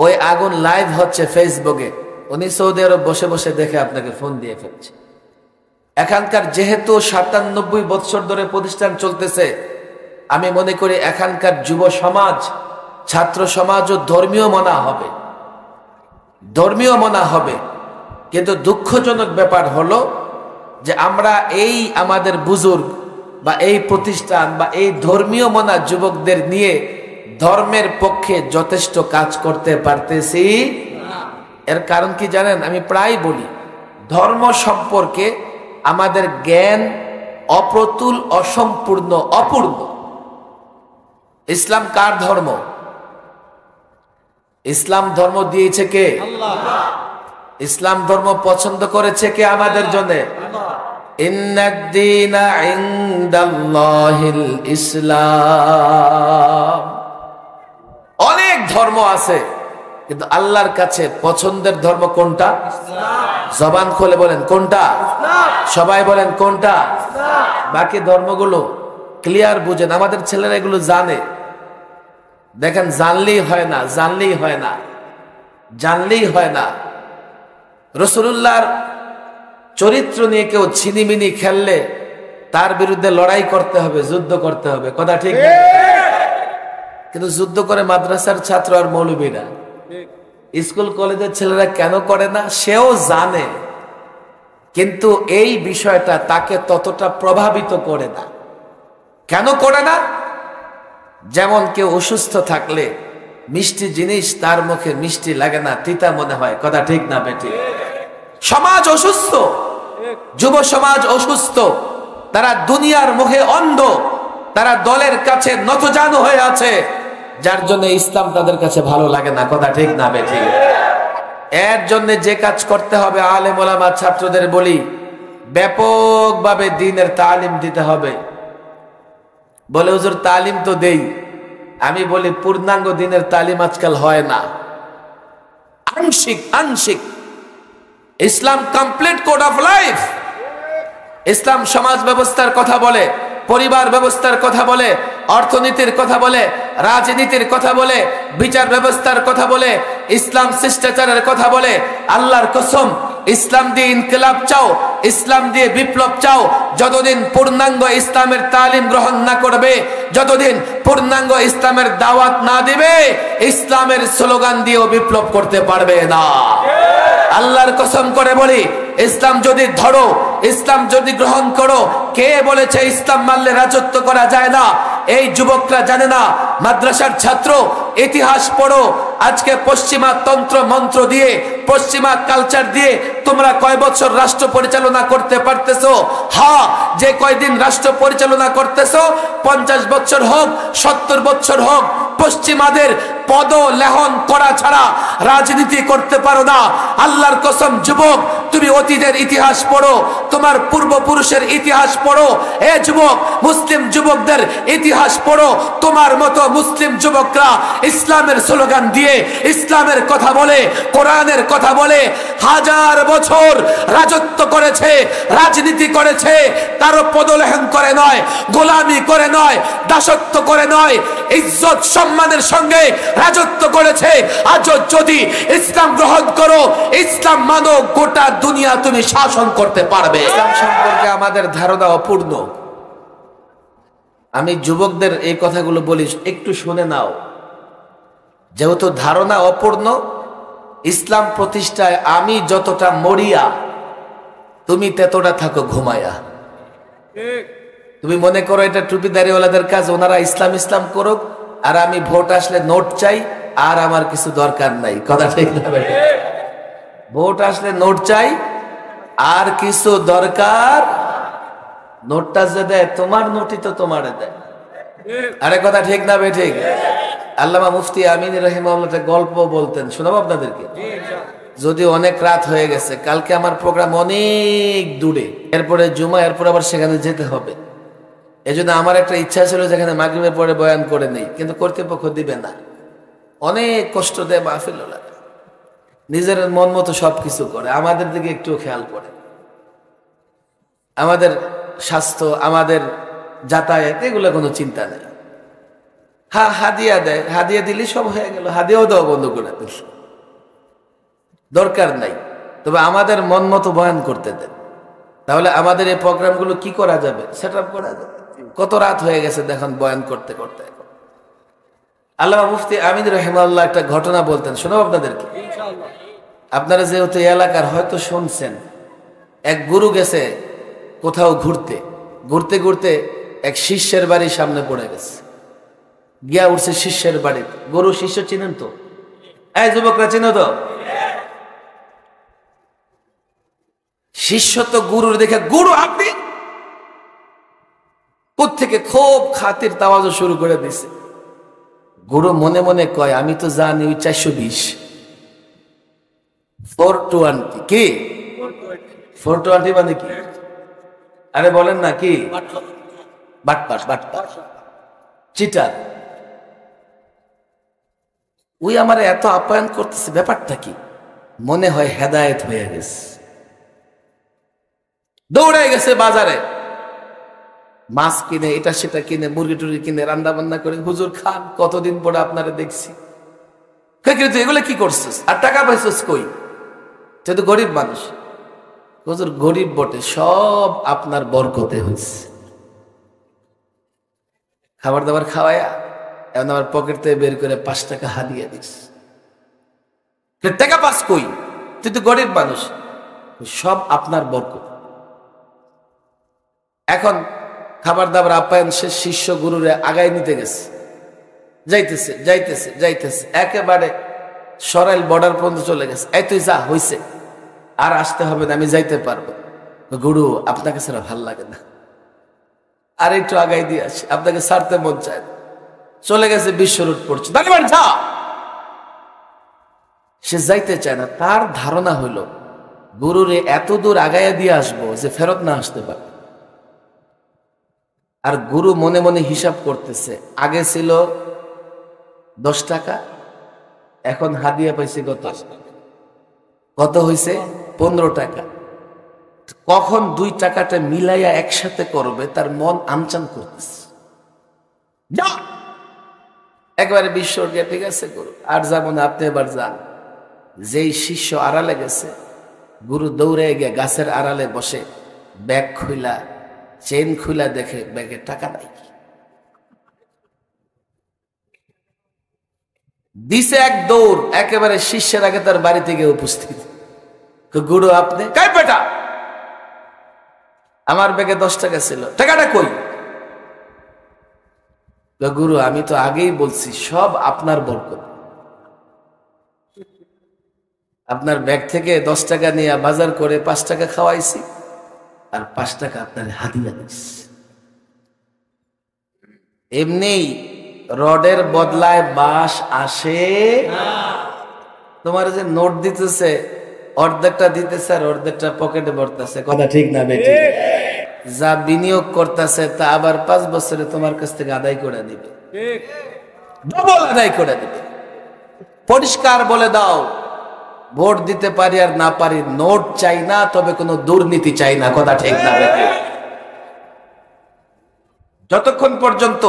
ওই আগুন লাইভ হচ্ছে ফেসবুকে, উনি সৌদি আরব বসে বসে দেখে আপনাকে ফোন দিয়ে ফেলছে। এখানকার যেহেতু 97 বছর ধরে প্রতিষ্ঠান চলতেছে, আমি মনে করি এখানকার যুব সমাজ, ছাত্র সমাজও ধর্মীয় মনা হবে, ধর্মীয় মনা হবে। কিন্তু দুঃখজনক ব্যাপার হলো যে আমরা এই আমাদের বুজুর্গ বা এই প্রতিষ্ঠান বা এই ধর্মীয় মনা যুবকদের নিয়ে ধর্মের পক্ষে যথেষ্ট কাজ করতে পারতেছি না। এর কারণ কি জানেন? আমি প্রায় বলি, ধর্ম সম্পর্কে আমাদের জ্ঞান অপ্রতুল, অসম্পূর্ণ, অপূর্ণ। ইসলাম কার ধর্ম? ইসলাম ধর্ম দিয়েছে কে? আল্লাহ। ইসলাম ধর্ম পছন্দ করেছে কে আমাদের জন্য? ইন্নাদ-দীনা ইনদাল্লাহিল ইসলাম। অনেক ধর্ম আছে, কিন্তু আল্লাহর কাছে পছন্দের ধর্ম কোনটা? জবান খুলে বলেন কোনটা? সবাই বলেন কোনটা? বাকি ধর্মগুলো ক্লিয়ার বুঝেন। আমাদের ছেলেরা এগুলো জানে। দেখেন, জানলেই হয় না, জানলেই হয় না, জানলেই হয় না। রাসূলুল্লাহর চরিত্র নিয়ে কেউ ছিনিমিনি খেললে তার বিরুদ্ধে লড়াই করতে হবে, যুদ্ধ করতে হবে। কথা ঠিক? কিন্তু যুদ্ধ করে মাদ্রাসার ছাত্র আর মৌলবীরা, স্কুল কলেজের ছেলেরা কেন করে না? সেও জানে, কিন্তু এই বিষয়টা তাকে ততটা প্রভাবিত করে না। কেন করে না? যেমন কেউ অসুস্থ থাকলে মিষ্টি জিনিস তার মুখে মিষ্টি লাগে না, তিতা মনে হয়। কথা ঠিক না বেটি? সমাজ অসুস্থ, যুব সমাজ অসুস্থ, তারা দুনিয়ার মুখে অন্ধ, তারা দলের কাছে নতজানু হয়ে আছে, যার জন্য ইসলাম তাদের কাছে ভালো লাগে না। কথা ঠিক না বেটি? এর জন্য যে কাজ করতে হবে, আলেম ওলামা ছাত্রদের বলি, ব্যাপকভাবে দ্বীনের তালিম দিতে হবে। বলে হুজুর তালিম তো দেই, আমি বলি পূর্ণাঙ্গ দ্বীনের তালিম আজকাল হয় না, আংশিক আংশিক। ইসলাম কমপ্লিট কোড অফ লাইফ। ইসলাম সমাজ ব্যবস্থার কথা বলে, পরিবার ব্যবস্থার কথা বলে, অর্থনীতির কথা বলে, রাজনীতির কথা বলে, বিচার ব্যবস্থার কথা বলে, ইসলাম শিষ্টাচারের কথা বলে। আল্লাহর কসম, ইসলাম দিয়ে ইনকিলাব চাও, ইসলাম দিয়ে বিপ্লব চাও, যতদিন পূর্ণাঙ্গ ইসলামের তালিম গ্রহণ না করবে, যতদিন পূর্ণাঙ্গ ইসলামের দাওয়াত না দিবে, ইসলামের স্লোগান দিয়েও বিপ্লব করতে পারবে না। আল্লাহর কসম করে বলি, ইসলাম যদি ধরো, ইসলাম যদি গ্রহণ করো, কে বলেছে ইসলাম মানলে রাজত্ব করা যায় না? এই যুবকরা জানে না। মাদ্রাসার ছাত্র, ইতিহাস পড়ো। আজকে পশ্চিমা তন্ত্র মন্ত্র দিয়ে, পশ্চিমা কালচার দিয়ে তোমরা কয় বছর রাষ্ট্র পরিচালনা করতে পারতেছো? হ্যাঁ, যে কয়দিন রাষ্ট্র পরিচালনা করতেছো, 50 বছর হোক, 70 বছর হোক, পশ্চিমাদের পদ লেহন করা ছাড়া রাজনীতি করতে পারো না। আল্লাহর কসম যুবক, তুমি অতীতের ইতিহাস পড়ো, তোমার পূর্বপুরুষের ইতিহাস পড়ো। এ যুবক, মুসলিম যুবকদের ইতিহাস পড়ো। তোমার মতো মুসলিম যুবকরা ইসলামের স্লোগান দিয়ে, ইসলামের কথা বলে, কোরআনের কথা বলে, হাজার বছর রাজত্ব করেছে, রাজনীতি করেছে, কারো পদলেহন করে নয়, গোলামি করে নয়, দাসত্ব করে নয়, ইজ্জত সম্মানের সঙ্গে রাজত্ব করেছে। আজ যদি ইসলাম গ্রহণ করো, ইসলাম মানো, গোটা দুনিয়া তুমি শাসন করতে পারবে। ইসলাম সম্পর্কে আমাদের ধারণা অপূর্ণ। আমি যুবকদের এই কথাগুলো বলি, একটু শুনে নাও। যেহেতু ধারণা অপূর্ণ, ইসলাম প্রতিষ্ঠায় আমি যতটা মরিয়া, তুমি ততটা থাকো ঘুমায়া। তুমি মনে করো এটা টুপিদারিওয়ালাদের কাজ, ওনারা ইসলাম ইসলাম করুক, আর আমি ভোট আসলে নোট চাই, আর আমার কিছু দরকার নাই। কথা ঠিক না? ভোট আসলে নোট চাই, আর কিছু দরকার। নোটটা যে দেয়, তোমার নোটই তো তোমার দেয়। আরে কথা ঠিক না বে ঠিক? আল্লামা মুফতি আমিন রাহিমাহুল্লাহ গল্প বলতেন, শোনাবো আপনাদেরকে। যদি অনেক রাত হয়ে গেছে, কালকে আমার প্রোগ্রাম অনেক দূরে, এরপরে জুমা, এরপর আবার সেখানে যেতে হবে। এজন্য আমার একটা ইচ্ছা ছিল যেখানে মাগরিবের পরে বয়ান করে নেই, কিন্তু কর্তৃপক্ষ দিবে না। অনেক কষ্ট দেয় মাহফিল, নিজের মন মতো সবকিছু করে, আমাদের দিকে একটু খেয়াল করে। আমাদের স্বাস্থ্য, আমাদের যাতায়াত, এগুলো কোনো চিন্তা নেই। হ্যাঁ, হাদিয়া দেয়, হাদিয়া দিলে সব হয়ে গেল, হাদিয়াও দেওয়া বন্ধ করে দিল, দরকার নাই। তবে আমাদের মন মতো বয়ান করতে দেন, তাহলে আমাদের এই প্রোগ্রামগুলো কি করা যাবে, সেট আপ করা যাবে। কত রাত হয়ে গেছে দেখুন বয়ান করতে করতে। আল্লামা মুফতি আমিন রাহিমাহুল্লাহ একটা ঘটনা বলতেন, শোনাবো আপনাদেরকে। আপনারা যেহেতু এলাকার, হয়তো শুনছেন। এক গুরু গেছে কোথাও ঘুরতে, ঘুরতে ঘুরতে এক শিষ্যের বাড়ির সামনে পড়ে গেছে, গিয়া উঠছে শিষ্যের বাড়িতে। গুরু শিষ্য চিনেন তো? এই যুবকরা চিনো তো? শিষ্য তো গুরুর দেখে, গুরু আপনি কোত্থেকে, খুব খাতির তাওয়াজু শুরু করে দিছে। গুরু মনে মনে কয়, আমি তো জানি ওই 420 420 কি 420 মানে কি? আরে বলেন না কি? বাটপাস, বাটপাস, চিটার। ওই আমার এত আপ্যায়ন করতেছে, ব্যাপারটা কি? মনে হয় হেদায়েত হয়ে গেছে, দৌড়ে গেছে বাজারে, মাছ কিনে, এটা সেটা কিনে, মুরগি টুরগি কিনে রান্না বান্না করে, হুজুর খান, কতদিন পরে আপনারা দেখছি। তুই এগুলো কি করছিস, আর টাকা পাইছিস কই? তুই তো গরিব মানুষ। হুজুর গরিব বটে, সব আপনার বরকতে হয়েছে। খাবার দাবার খাওয়ায়া এখন আমার পকেট থেকে বের করে 5 টাকা হাদিয়া দিস। টাকা পাস কই? তুই তো গরিব মানুষ, সব আপনার বরকত। এখন খাবার দাবার আপ্যায়ন শেষ, শিষ্য গুরুরে আগায় নিতে গেছে, যাইতেছে যাইতেছে যাইতেছে, একেবারে সরাইল বর্ডার পর্যন্ত চলে গেছে। এই তুই যা, হইছে, আর আসতে হবে না, আমি যাইতে পারবো। গুরু আপনাকে ছাড়া ভাল লাগে না, আর একটু আগাই দিয়ে আসি, আপনাকে ছাড়তে মন চায়। চলে গেছে, বিশ্ব রুট পড়ছে, যা। সে যাইতে চায় না। তার ধারণা হইল গুরুরে এত দূর আগাইয়া দিয়ে আসবো যে ফেরত না আসতে পারে। আর গুরু মনে মনে হিসাব করতেছে, আগে ছিল 10 টাকা, এখন হাদিয়া পাইছে কত হয়েছে? 15 টাকা। কখন 2 টাকাটা মিলাইয়া একসাথে করবে, তার মন আনচান করতেছে। যা, একবারে বিশ্ব গিয়ে, ঠিক আছে গুরু, আর যাবো না, আপনি এবার যান। যেই শিষ্য আড়ালে গেছে, গুরু দৌড়ে গিয়ে গাছের আড়ালে বসে ব্যাগ খুইলা, চেন খুইলা দেখে ব্যাগে টাকা নাই। দিছে এক দৌড়, একেবারে শিষ্যের আগে তার বাড়িতে গিয়ে উপস্থিত। গুরু আপনি? কাই বেটা, আমার ব্যাগে 10 টাকা ছিল, টাকাটা কই? গুরু আমি তো আগেই বলছি, সব আপনার বরকত। আপনার ব্যাগ থেকে 10 টাকা নিয়ে বাজার করে 5 টাকা খাওয়াইছি, আর 5 টাকা আপনার হাদিয়া দিস। এমনি রডের বদলায় বাঁশ আসে না। তোমার যে নোট দিতেছে, অর্ধেকটা দিতেছে আর অর্ধেকটা পকেটে ভরতেছে, কথা ঠিক না বেটি? যা বিনিয়োগ করতেছে তা আবার 5 বছরে তোমার কাছ থেকে আদায় করে দিবে, ডবল আদায় করে দিবে। পরিষ্কার বলে দাও, ভোট দিতে পারি আর না পারি, নোট চাই না, তবে কোনো দুর্নীতি চাই না। কথা ঠিক না? যতক্ষণ পর্যন্ত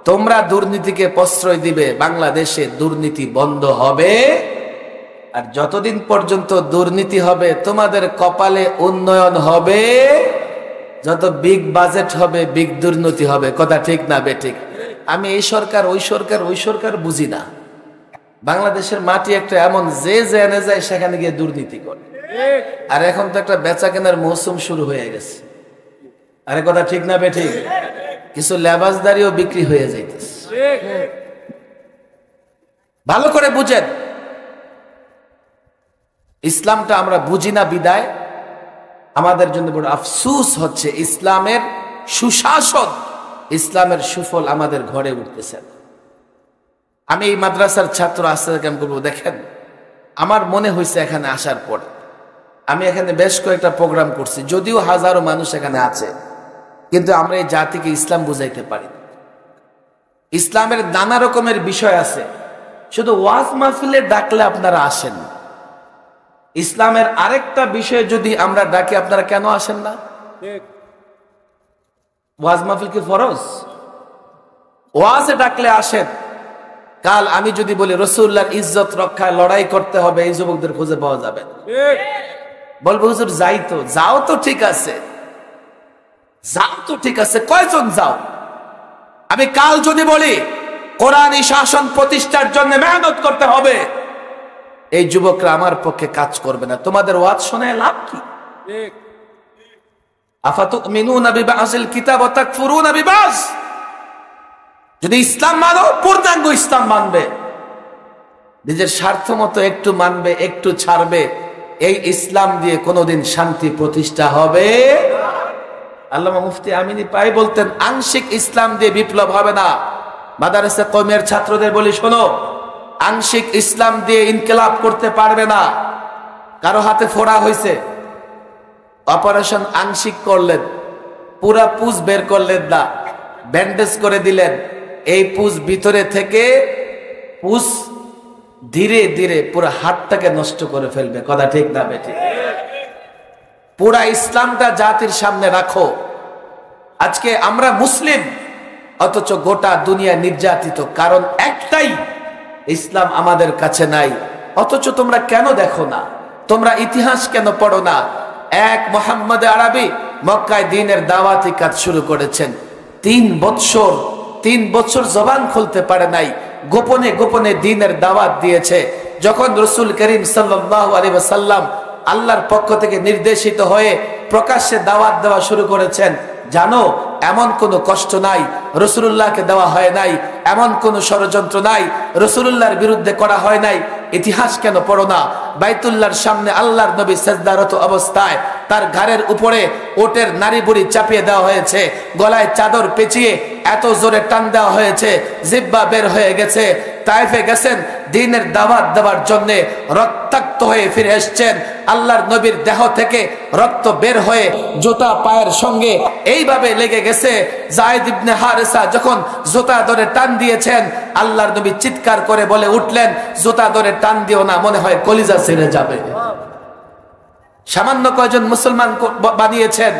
তোমরা দুর্নীতিকে প্রশ্রয় দিবে, বাংলাদেশে দুর্নীতি বন্ধ হবে। আর যতদিন পর্যন্ত দুর্নীতি হবে, তোমাদের কপালে উন্নয়ন হবে, যত বিগ বাজেট হবে বিগ দুর্নীতি হবে। কথা ঠিক না বেঠিক? আমি এই সরকার ওই সরকার ওই সরকার বুঝি না। বাংলাদেশের মাটি একটা এমন, যে জেনে যায় সেখানে গিয়ে দুর্নীতি করে। আর এখন তো একটা বেচা কেনার মৌসুম শুরু হয়ে গেছে। আরে কথা ঠিক না বেঠিক? কিছু লেবাসদারিও বিক্রি হয়ে যাইতেছে। ভালো করে বুঝেন, ইসলামটা আমরা বুঝি না বিদায় আমাদের জন্য বড় আফসুস হচ্ছে। ইসলামের সুশাসন, ইসলামের সুফল আমাদের ঘরে উঠতেছে। আমি এই মাদ্রাসার ছাত্র আসতে কেমন করবো দেখেন, আমার মনে হয়েছে এখানে আসার পর, আমি এখানে বেশ কয়েকটা প্রোগ্রাম করছি, যদিও হাজারো মানুষ এখানে আছে, কিন্তু আমরা এই জাতিকে ইসলাম বুঝাইতে পারি না। ইসলামের নানা রকমের বিষয় আছে, শুধু ওয়াজ মাহফিলে ডাকলে আপনারা আসেন। ইসলামের আরেকটা বিষয় যদি আমরা ডাকি, আপনারা কেন আসেন না? ওয়াজ মাহফিল কি ফরজ? ওয়াজে ডাকলে আসেন। কাল আমি যদি বলি রাসূলুল্লাহর ইজ্জত রক্ষায় লড়াই করতে হবে, এই যুবকদের খুঁজে পাওয়া যাবে না। বলবো হুজুর যাই তো, যাও তো ঠিক আছে, যাও তো ঠিক আছে, কয়জন যাও? আমি কাল যদি বলি কোরআনী শাসন প্রতিষ্ঠার জন্য মেহনত করতে হবে, এই যুবকরা আমার পক্ষে কাজ করবে না। তোমাদের ওয়াজ শুনে লাভ কি? আফাতুমিনুনা বিবাযিল কিতাব ওয়া তাকফুরুনা বিবায। যদি ইসলাম মানো, পূর্ণাঙ্গ ইসলাম মানবে, নিজের স্বার্থ মতো একটু মানবে, একটু ছাড়বে, এই ইসলাম দিয়ে কোনোদিন শান্তি প্রতিষ্ঠা হবে? আল্লামা মুফতি আমিনী পাই বলতেন, আংশিক ইসলাম দিয়ে বিপ্লব হবে না। মাদারেসে কওমের ছাত্রদের বলি, শোনো, আংশিক ইসলাম দিয়ে ইনকিলাব করতে পারবে না। কারো হাতে ফোড়া হয়েছে, অপারেশন আংশিক করলেন, পুরা পুজ বের করলেন না, ব্যান্ডেজ করে দিলেন, এই পুজ ভিতরে থেকে পুজ ধীরে ধীরে পুরো হাতটাকে নষ্ট করে ফেলবে। কথা ঠিক না বেঠিক? পুরা ইসলামটা জাতির সামনে রাখো। আজকে আমরা মুসলিম, অথচ গোটা দুনিয়া নির্যাতিত, কারণ একটাই, ইসলাম আমাদের কাছে নাই। অথচ তোমরা কেন দেখো না? তোমরা ইতিহাস কেন পড়ো না? এক মুহাম্মদ আরবি মক্কায় দ্বীনের দাওয়াতি কাজ শুরু করেছেন। 3 বছর জবান খুলতে পারে নাই, গোপনে গোপনে দ্বীনের দাওয়াত দিয়েছে। যখন রাসূল করিম সাল্লাল্লাহু আলাইহি ওয়াসাল্লাম আল্লাহর পক্ষ থেকে নির্দেশিত হয়ে প্রকাশ্যে দাওয়াত দেওয়া শুরু করেছেন, জানো এমন কোনো কষ্ট নাই রাসূলুল্লাহকে দেওয়া হয় নাই, এমন কোনো ষড়যন্ত্র নাই রাসূলুল্লাহর বিরুদ্ধে করা হয় নাই। ইতিহাস কেন পড়ো না? বাইতুল্লাহর সামনে আল্লাহর নবী সিজদারত অবস্থায় তার ঘাড়ের উপরে ওটের নাড়ি বুড়ি চাপিয়ে দেওয়া হয়েছে, গলায় চাদর পেঁচিয়ে এত জোরে টান দেওয়া হয়েছে, জিহ্বা বের হয়ে গেছে। তায়েফে গেছেন দ্বীনের দাওয়াত দেওয়ার জন্য, রক্তাক্ত হয়ে ফিরে এসেছেন। আল্লাহর নবীর দেহ থেকে রক্ত বের হয়ে জুতা পায়ের সঙ্গে এইভাবে লেগে গেছে। যায়েদ ইবনে হারেসা যখন জুতা ধরে টান দিয়েছেন, আল্লাহর নবী চিৎকার করে বলে উঠলেন, জুতা ধরে টান দিও না, মনে হয় কলিজা ছিঁড়ে যাবে। সামান্য কয়জন মুসলমান বানিয়েছেন,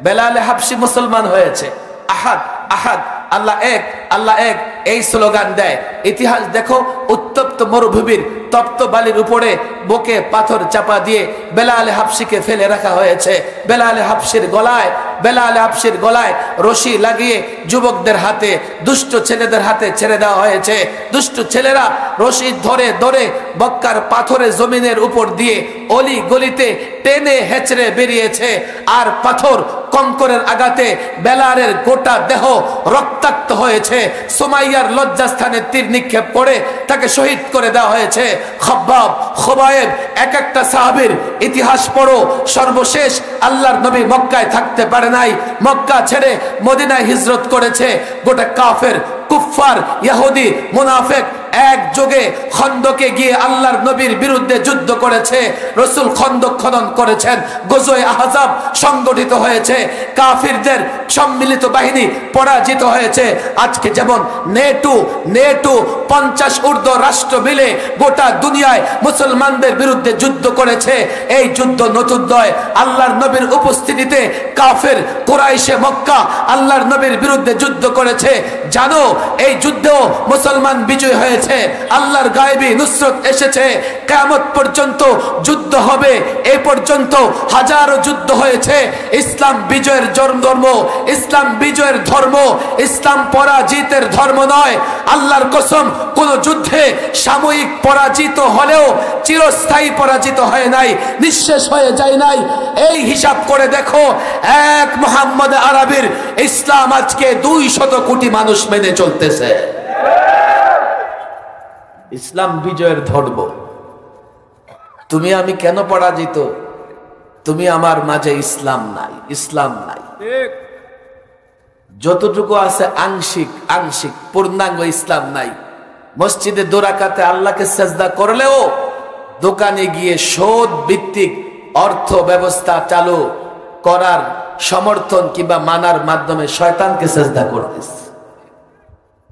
বেলাল হাবশি মুসলমান হয়েছে। আহাদ আহাদ, আল্লাহ এক, আল্লাহ এক, এই স্লোগান দেয়। ইতিহাস দেখো, উত্তপ্ত মরুভূমির তপ্ত বালির উপরে বুকে পাথর চাপা দিয়ে বেলাল হাবশিকে ফেলে রাখা হয়েছে। বেলাল হাবশির গলায় রশি লাগিয়ে যুবকদের হাতে, দুষ্ট ছেলেদের হাতে ছেড়ে দেওয়া হয়েছে। দুষ্ট ছেলেরা রশি ধরে ধরে বক্কার পাথরে জমিনের উপর দিয়ে অলি গলিতে টেনে হেঁচড়ে বেরিয়েছে। আর পাথর কঙ্করের আঘাতে বেলালের গোটা দেহ রক্তাক্ত হয়েছে। সুমাইয়ার লজ্জাস্থানে তীর নিক্ষেপ করে তাকে শহীদ করে দেওয়া হয়েছে। খব্বাব, খুবাইব, এক একটা সাহাবীর ইতিহাস পড়ো। সর্বশেষ আল্লাহর নবী মক্কায় থাকতে পারে নাই, মক্কা ছেড়ে মদিনায় হিজরত করেছে। গোটা কাফের, কুফফার, ইহুদি, মুনাফিক একযোগে খন্দকে গিয়ে আল্লাহর নবীর বিরুদ্ধে যুদ্ধ করেছে। রাসূল খন্দক খনন করেছেন, গজওয়ে আহজাব সংগঠিত হয়েছে, কাফিরদের সম্মিলিত বাহিনী পরাজিত হয়েছে। আজকে যেমন নেটো 50 ঊর্ধ্ব রাষ্ট্র মিলে গোটা দুনিয়ায় মুসলমানদের বিরুদ্ধে যুদ্ধ করেছে। এই যুদ্ধ নতুন নয়, আল্লাহর নবীর উপস্থিতিতে কাফের কুরাইশে মক্কা আল্লাহর নবীর বিরুদ্ধে যুদ্ধ করেছে। জানো এই যুদ্ধেও মুসলমান বিজয় হয়েছে, আল্লাহর গায়েবী নুসরত এসেছে। কিয়ামত পর্যন্ত যুদ্ধ হবে, এই পর্যন্ত হাজারো যুদ্ধ হয়েছে। ইসলাম বিজয়ের ধর্ম, ইসলাম বিজয়ের ধর্ম, ইসলাম পরাজিতের ধর্ম নয়। আল্লাহর কসম, কোন যুদ্ধে সাময়িক পরাজিত হলেও চিরস্থায়ী পরাজিত হয় নাই, নিঃশেষ হয়ে যায় নাই। এই হিসাব করে দেখো, এক মুহাম্মদ আরবির ইসলাম আজকে 200 কোটি মানুষ মেনে চলতেছে। ইসলাম বিজয়ের ধর্ম। তুমি আমি কেন পরাজিত? তুমি আমার মাঝে ইসলাম নাই, ইসলাম নাই। যতটুকু আছে আংশিক আংশিক, পূর্ণাঙ্গ ইসলাম নাই। মসজিদে 2 রাকাতে আল্লাহকে সেজদা করলেও দোকানে গিয়ে সুদ ভিত্তিক অর্থ ব্যবস্থা চালু করার সমর্থন কিংবা মানার মাধ্যমে শয়তানকে সেজদা করতেছে।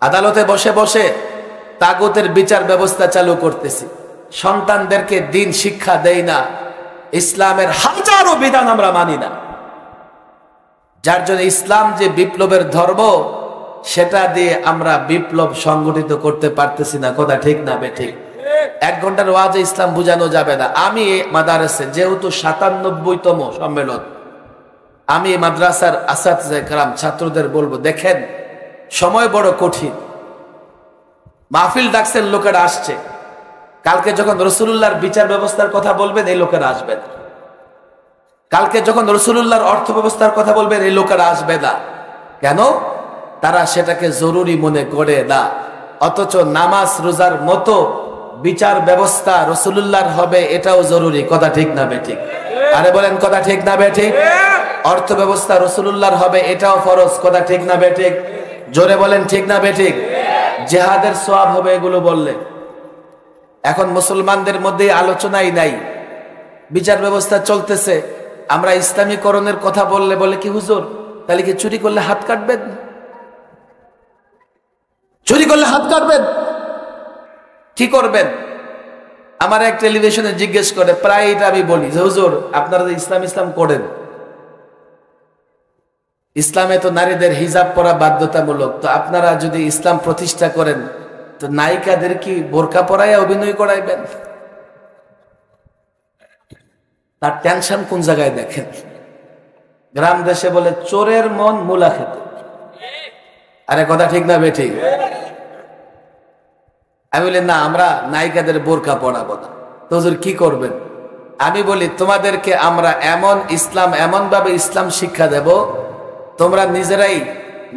আদালতে বসে বসে তাগুতের বিচার ব্যবস্থা চালু করতেছি। সন্তানদেরকে দিন শিক্ষা দেই না, ইসলামের হাজারো বিধান আমরা মানি না। যার জন্য ইসলাম যে বিপ্লবের ধর্ম, সেটা দিয়ে আমরা বিপ্লব সংগঠিত করতে পারতেছি না। কথা ঠিক না বেঠিক? 1 ঘন্টার ওয়াজে ইসলাম বুঝানো যাবে না। আমি মাদ্রাসে যেহেতু 97তম সম্মেলন, আমি মাদ্রাসার আসাতিজা کرام ছাত্রদের বলবো, দেখেন সময় বড় কঠিন। মাহফিল ডাকছেন, লোকেরা আসছে। কালকে যখন রাসূলুল্লাহর বিচার ব্যবস্থার কথা বলবেন, এই লোকেরা আসবে না। কালকে যখন রাসূলুল্লাহর অর্থ ব্যবস্থার কথা বলবেন, এই লোকেরা আসবে না। কেন? তারা সেটাকে জরুরি মনে করে না। অথচ নামাজ রোজার মতো বিচার ব্যবস্থা রাসূলুল্লাহর হবে, এটাও জরুরি। কথা ঠিক না বেঠিক? আরে বলেন, কথা ঠিক না বেঠিক? অর্থ ব্যবস্থা রাসূলুল্লাহর হবে, এটাও ফরজ। কথা ঠিক না বেঠিক? জোরে বলেন, ঠিক না বেঠিক? জিহাদের সওয়াব হবে এগুলো বললে। এখন মুসলমানদের মধ্যে আলোচনাই নাই, বিচার ব্যবস্থা চলতেছে। আমরা ইসলামীকরণের কথা বললে বলে কি, হুজুর তাহলে কি চুরি করলে হাত কাটবেন? চুরি করলে হাত কাটবেন? কি করবেন? আমার এক টেলিভিশনে জিজ্ঞেস করে, প্রায় এটা আমি বলি যে হুজুর আপনারা যে ইসলাম করেন, ইসলামে তো নারীদের হিজাব পরা বাধ্যতামূলক, তো আপনারা যদি ইসলাম প্রতিষ্ঠা করেন তো নায়িকাদের কি বোরকা পরায় অভিনয় করাইবেন? তার টেনশন কোন জায়গায় দেখেন। গ্রাম দেশে বলে চোরের মন মুলা খেতে। আরে কথা ঠিক না বেঠিক? আমি বলি না, আমরা নায়িকাদের বোরকা পরাবো না। তো হুজুর কি করবেন? আমি বলি তোমাদেরকে আমরা এমন ভাবে ইসলাম শিক্ষা দেব, তোমরা নিজেরাই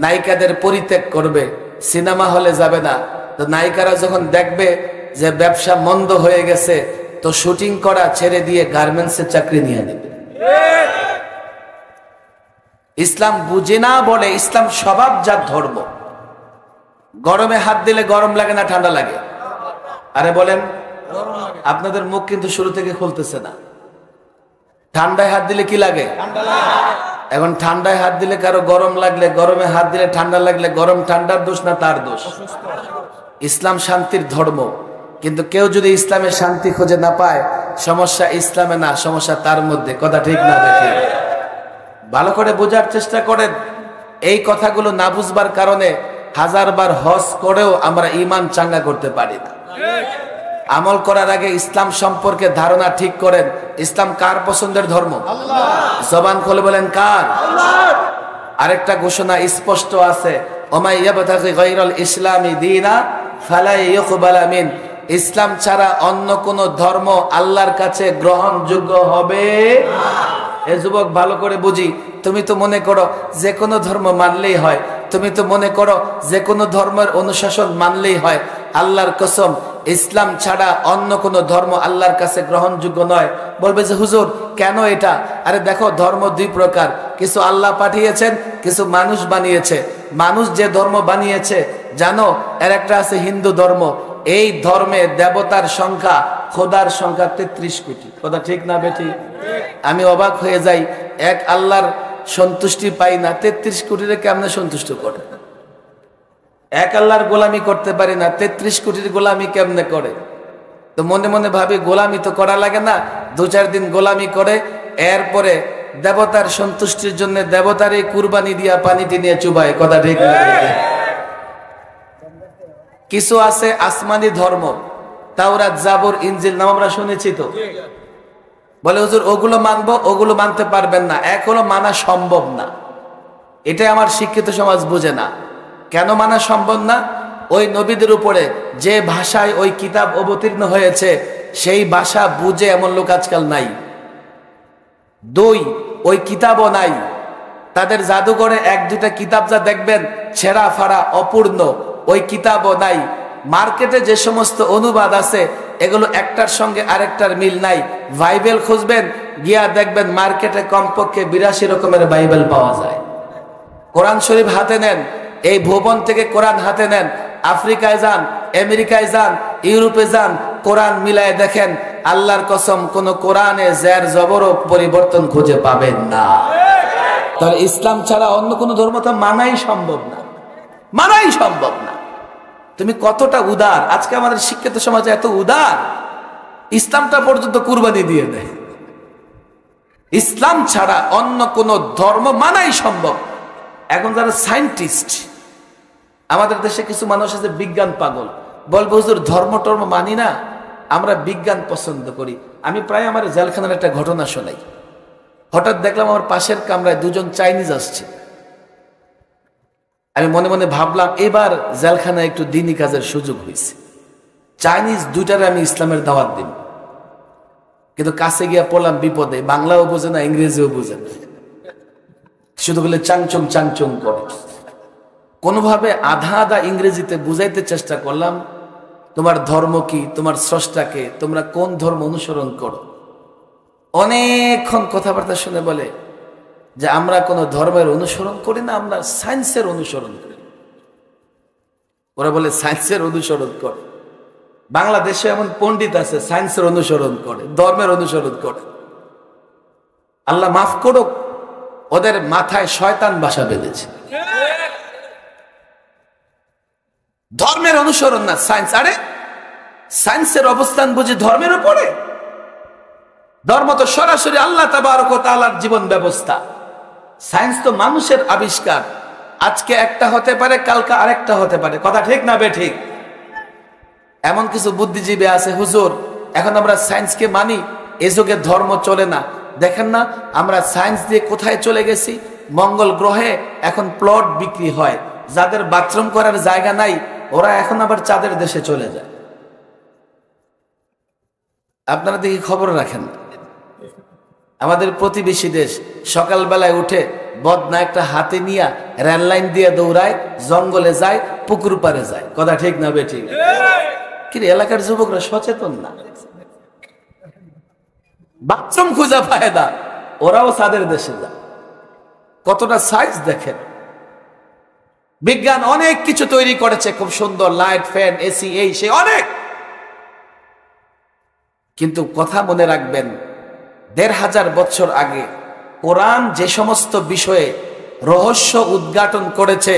নায়িকাদের পরিত্যাগ করবে, সিনেমা হলে যাবে না। তো নায়িকারা যখন দেখবে যে ব্যবসা মন্দ হয়ে গেছে, তো শুটিং করা ছেড়ে দিয়ে গার্মেন্টসে চাকরি নিয়ে নেবে। ইসলাম বুঝে না বলে ইসলাম স্বভাবজাত ধর্ম। গরমে হাত দিলে গরম লাগে না ঠান্ডা লাগে? আরে বলেন, আপনাদের মুখ কিন্তু শুরু থেকে খুলতেছে না। ঠান্ডায় হাত দিলে কি লাগে? এখন ঠান্ডায় হাত দিলে কারো গরম লাগলে, গরমে হাত দিলে ঠান্ডা লাগলে, গরম ঠান্ডার দোষ না তার দোষ? ইসলাম শান্তির ধর্ম, কিন্তু কেউ যদি ইসলামে শান্তি খুঁজে না পায়, সমস্যা ইসলামে না, সমস্যা তার মধ্যে। কথা ঠিক না বেঠিক? ভালো করে বোঝার চেষ্টা করেন। এই কথাগুলো না বুঝবার কারণে 1000বার হজ করেও আমরা ঈমান চাঙ্গা করতে পারি না। আমল করার আগে ইসলাম সম্পর্কে ধারণা ঠিক করেন। ইসলাম কার পছন্দের ধর্ম? জবান খুলে বলেন, কার? আরেকটা ঘোষণা স্পষ্ট আছে, ওমাই ইয়াবতাগি গায়রাল ইসলামি দীনা ফালা ইউকবালা মিন। ইসলাম ছাড়া অন্য কোন ধর্ম আল্লাহর কাছে গ্রহণযোগ্য হবে না। এ যুবক ভালো করে বুঝি, তুমি তো মনে করো যে কোনো ধর্ম মানলেই হয়, তুমি তো মনে করো যে কোনো ধর্মের অনুশাসন মানলেই হয়। আল্লাহর কসম, ইসলাম ছাড়া অন্য কোনো ধর্ম আল্লাহর কাছে গ্রহণযোগ্য নয়। বলবে যে হুজুর কেন এটা? আরে দেখো, ধর্ম 2 প্রকার, কিছু আল্লাহ পাঠিয়েছেন, কিছু মানুষ বানিয়েছে। মানুষ যে ধর্ম বানিয়েছে জানো, এর একটা আছে হিন্দু ধর্ম। এই ধর্মে দেবতার সংখ্যা খোদার সংখ্যা 33 কোটি। কথা ঠিক না বেঠিক? আমি অবাক হয়ে যাই, এক আল্লাহর সন্তুষ্টি পাই না, 33 কোটিরে কেমনে সন্তুষ্ট করে? এক আল্লাহর গোলামি করতে পারি না, 33 কোটির গোলামি কেমনে করে? তো মনে মনে ভাবি গোলামি তো করা লাগে না, 2-4 দিন গোলামি করে এরপরে দেবতার সন্তুষ্টির জন্য দেবতারই কুরবানি দিয়া পানিতে নিয়ে চুবায়। কথা ঠিক না? কিছু আছে আসমানি ধর্ম, তাওরাত, জাবর, ইনজিল নাম আমরা শুনেছি তো। বলে হুজুর ওগুলো মানবো, ওগুলো মানতে পারবেন না। এক হলো মানা সম্ভব না, এটা আমার শিক্ষিত সমাজ বুঝে না। কেন মানা সম্ভব না? ওই নবীদের উপরে যে ভাষায় ওই কিতাব অবতীর্ণ হয়েছে সেই ভাষা বুঝে এমন লোক আজকাল নাই। 2, ওই কিতাবও নাই। তাদের জাদুঘরে 1-2টা কিতাব যা দেখবেন ছেঁড়া ফাড়া অপূর্ণ, ওই কিতাবও নাই। মার্কেটে যে সমস্ত অনুবাদ আছে এগুলো একটার সঙ্গে আরেকটার মিল নাই। বাইবেল খুঁজবেন, গিয়া দেখবেন মার্কেটে কমপক্ষে 82 রকমের বাইবেল পাওয়া যায়। কোরআন শরীফ হাতে নেন, এই ভুবন থেকে কোরআন হাতে নেন, আফ্রিকায় যান, আমেরিকায় যান, ইউরোপে যান, কোরআন মিলায় দেখেন, আল্লাহর কসম কোন কোরআনে জের জবরও পরিবর্তন খুঁজে পাবেন না। তাহলে ইসলাম ছাড়া অন্য কোন ধর্ম তো মানাই সম্ভব না, মানাই সম্ভব না। তুমি কতটা উদার! আজকে আমাদের শিক্ষিত সমাজে এত উদার, ইসলামটা পর্যন্ত কুরবানি দিয়ে দেয়। ইসলাম ছাড়া অন্য কোন ধর্ম মানাই সম্ভব। এখন যারা সায়েন্টিস্ট, আমাদের দেশে কিছু মানুষ আছে বিজ্ঞান পাগল, বলবো হুজুর ধর্ম টর্ম মানি না, আমরা বিজ্ঞান পছন্দ করি। আমি প্রায় আমার জেলখানার একটা ঘটনা শোনাই। হঠাৎ দেখলাম আমার পাশের কামরায় 2জন চাইনিজ আসছে। আমি মনে মনে ভাবলাম এবার জেলখানায় একটু দিনী কাজের সুযোগ হয়েছে, চাইনিজ 2টারে আমি ইসলামের দাওয়াত দিন। কিন্তু কাছে গিয়া পড়লাম বিপদে, বাংলাও বোঝে না, ইংরেজিও বোঝে না, শুধু বলে চাংচং চাংচং করে। কোনোভাবে আধা আধা ইংরেজিতে বুঝাইতে চেষ্টা করলাম, তোমার ধর্ম কি, তোমার স্রষ্টাকে, তোমরা কোন ধর্ম অনুসরণ করো। অনেকক্ষণ কথাবার্তা শুনে বলে যে আমরা কোন ধর্মের অনুসরণ করি না, আমরা সায়েন্সের অনুসরণ করি। ওরা বলে সায়েন্সের অনুসরণ করে। বাংলাদেশে এমন পণ্ডিত আছে সায়েন্সের অনুসরণ করে, ধর্মের অনুসরণ করে। আল্লাহ মাফ করুক, ওদের মাথায় শয়তান বাসা বেঁধেছে। ধর্মের অনুসরণ না, সায়েন্স। আরে সায়েন্সের অবস্থান বুঝি ধর্মের উপরে? ধর্ম তো সরাসরি আল্লাহ তাবারক ওয়া তাআলার জীবন ব্যবস্থা। সায়েন্স তো মানুষের আবিষ্কার। আজকে একটা হতে পারে, কালকে আরেকটা হতে পারে। কথা ঠিক না বেঠিক? এমন কিছু বুদ্ধিজীবী আছে, হুজুর এখন আমরা সায়েন্সকে মানি, এ যুগে ধর্ম চলে না। দেখেন না আমরা সায়েন্স দিয়ে কোথায় চলে গেছি? মঙ্গল গ্রহে এখন প্লট বিক্রি হয়। যাদের বাথরুম করার জায়গা নাই ওরা এখন আবার চাঁদের দেশে চলে যায়। আপনারা দেখি খবর রাখেন, আমাদের প্রতিবেশী দেশ সকালবেলায় উঠে বদনা একটা হাতে নিয়ে রেল লাইন দিয়ে দৌড়ায়, জঙ্গলে যায়, পুকুর পারে যায়। কথা ঠিক না বেঠিক? কি এলাকার যুবকরা সচেতন না? বাথরুম খুঁজা পায় না, ওরাও চাঁদের দেশে যায়। কতটা সাইজ দেখেন। বিজ্ঞান অনেক কিছু তৈরি করেছে, খুব সুন্দর, লাইট, ফ্যান, এসি, এই সে অনেক। কিন্তু কথা মনে রাখবেন, ১৫০০ বছর আগে কোরআন যে সমস্ত বিষয়ে রহস্য উদ্ঘাটন করেছে,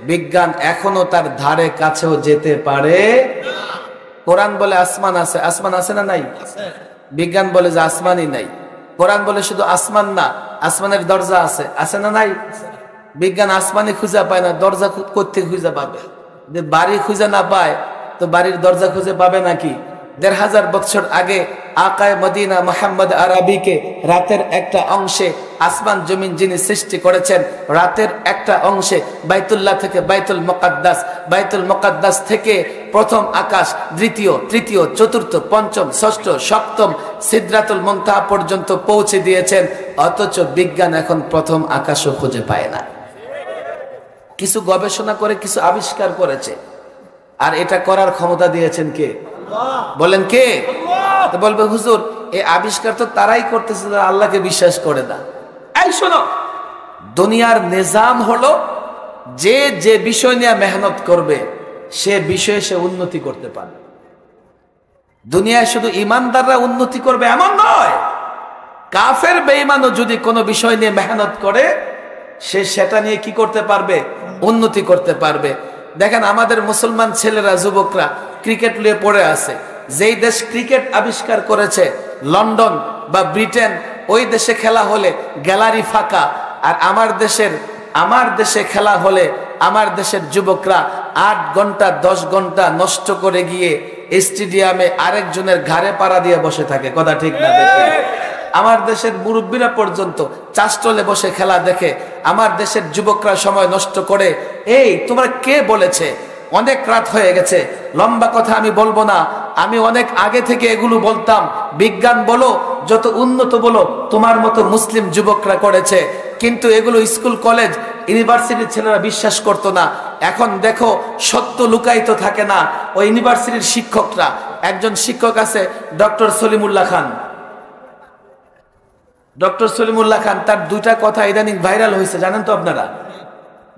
বিজ্ঞান এখনো তার ধারে কাছেও যেতে পারে। কোরআন বলে আসমান আছে, আসমান আছে না নাই? বিজ্ঞান বলে যে আসমানই নাই। কোরআন বলে শুধু আসমান না, আসমানের দরজা আছে, আছে না নাই? বিজ্ঞান আসমানে খুঁজে পায় না, দরজা করতে খুঁজে পাবে। যে বাড়ি খুঁজে না পায় তো বাড়ির দরজা খুঁজে পাবে নাকি? ১৫০০ বছর আগে আকায়ে মদিনা মুহাম্মদ আরাবিকে রাতের একটা অংশে আসমান জমিন যিনি সৃষ্টি করেছেন, রাতের একটা অংশে বাইতুল্লাহ থেকে বাইতুল মুকাদ্দাস, বাইতুল মুকাদ্দাস থেকে প্রথম আকাশ, দ্বিতীয়, তৃতীয়, চতুর্থ, পঞ্চম, ষষ্ঠ, সপ্তম সিদরাতুল মুনতাহা পর্যন্ত পৌঁছে দিয়েছেন। অথচ বিজ্ঞান এখন প্রথম আকাশও খুঁজে পায় না। কিছু গবেষণা করে কিছু আবিষ্কার করেছে, আর এটা করার ক্ষমতা দিয়েছেন কে? বলেন কে? তো বলবে হুজুর এই আবিষ্কার তো তারাই করতেছে যারা আল্লাহকে বিশ্বাস করে না। এই শোনো, দুনিয়ার নিজাম হলো যে যে বিষয় নিয়ে মেহনত করবে সে বিষয়ে সে উন্নতি করতে পারে। দুনিয়ায় শুধু ইমানদাররা উন্নতি করবে এমন নয়, কাফের বেঈমানও যদি কোনো বিষয় নিয়ে মেহনত করে সে সেটা নিয়ে কি করতে পারবে, উন্নতি করতে পারবে। দেখেন আমাদের মুসলমান ছেলেরা যুবকরা ক্রিকেট নিয়ে পড়ে আছে, যেই দেশ ক্রিকেট আবিষ্কার করেছে লন্ডন বা ব্রিটেন, ওই দেশে খেলা হলে গ্যালারি ফাঁকা, আর আমার দেশে খেলা হলে আমার দেশের যুবকরা 8 ঘন্টা 10 ঘন্টা নষ্ট করে গিয়ে স্টেডিয়ামে আরেকজনের ঘাড়ে পাড়া দিয়ে বসে থাকে। কথা ঠিক না? দেখে আমার দেশের মুরব্বীরা পর্যন্ত চাষটলে বসে খেলা দেখে, আমার দেশের যুবকরা সময় নষ্ট করে। এই তোমরা কে বলেছে? অনেক রাত হয়ে গেছে, লম্বা কথা আমি বলবো না। আমি অনেক আগে থেকে এগুলো বলতাম, বিজ্ঞান বলো যত উন্নত বলো তোমার মতো মুসলিম যুবকরা করেছে, কিন্তু এগুলো স্কুল কলেজ ইউনিভার্সিটির ছেলেরা বিশ্বাস করতো না। এখন দেখো সত্য লুকায়িত থাকে না। ওই ইউনিভার্সিটির শিক্ষকরা, একজন শিক্ষক আছে ডক্টর সলিমুল্লাহ খান, ডক্টর সলিমুল্লাহ খান, তার 2টা কথা ইদানিং ভাইরাল হয়েছে, জানেন তো আপনারা?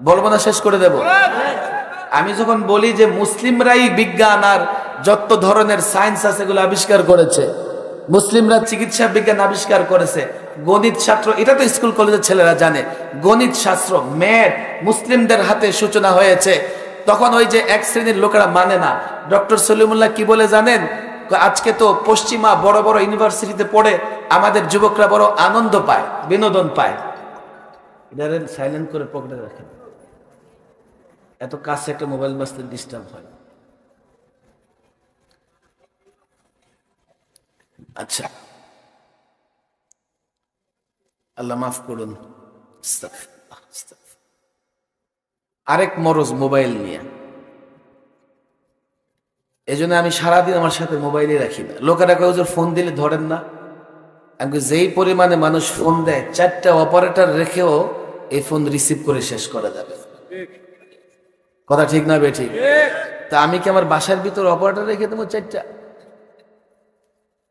বলবো না, শেষ করে দেব। আমি যখন বলি যে মুসলিমরাই বিজ্ঞান আর যত ধরনের সায়েন্স আছে এগুলো আবিষ্কার করেছে, মুসলিমরা চিকিৎসা বিজ্ঞান আবিষ্কার করেছে, গণিত শাস্ত্র, এটা তো স্কুল কলেজের ছেলেরা জানে, গণিত শাস্ত্র ম্যাথ মুসলিমদের হাতে সূচনা হয়েছে, তখন ওই যে এক শ্রেণীর লোকেরা মানে না। ডক্টর সলিমুল্লাহ কি বলে জানেন? আজকে তো পশ্চিমা বড় বড় ইউনিভার্সিটিতে পড়ে আমাদের যুবকরা বড় আনন্দ পায়, বিনোদন পায়। এটা সাইলেন্ট করে পকেটে রাখেন, এত কাছে একটা মোবাইল বাজতে ডিস্টার্ব হয়। আচ্ছা, আল্লাহ মাফ করুন। আরেক মরজ মোবাইল নিয়ে, এই জন্য আমি সারাদিন আমার সাথে মোবাইলে রাখি না। লোকেরা কেউ ফোন দিলে ধরেন না, আমি যেই পরিমাণে মানুষ ফোন দেয় 4টা অপারেটর রেখেও এই ফোন রিসিভ করে শেষ করা যাবে। কথা ঠিক না বেঠিক? তা আমি কি আমার বাসার ভিতর অপারেটর রেখে দেবো 4টা?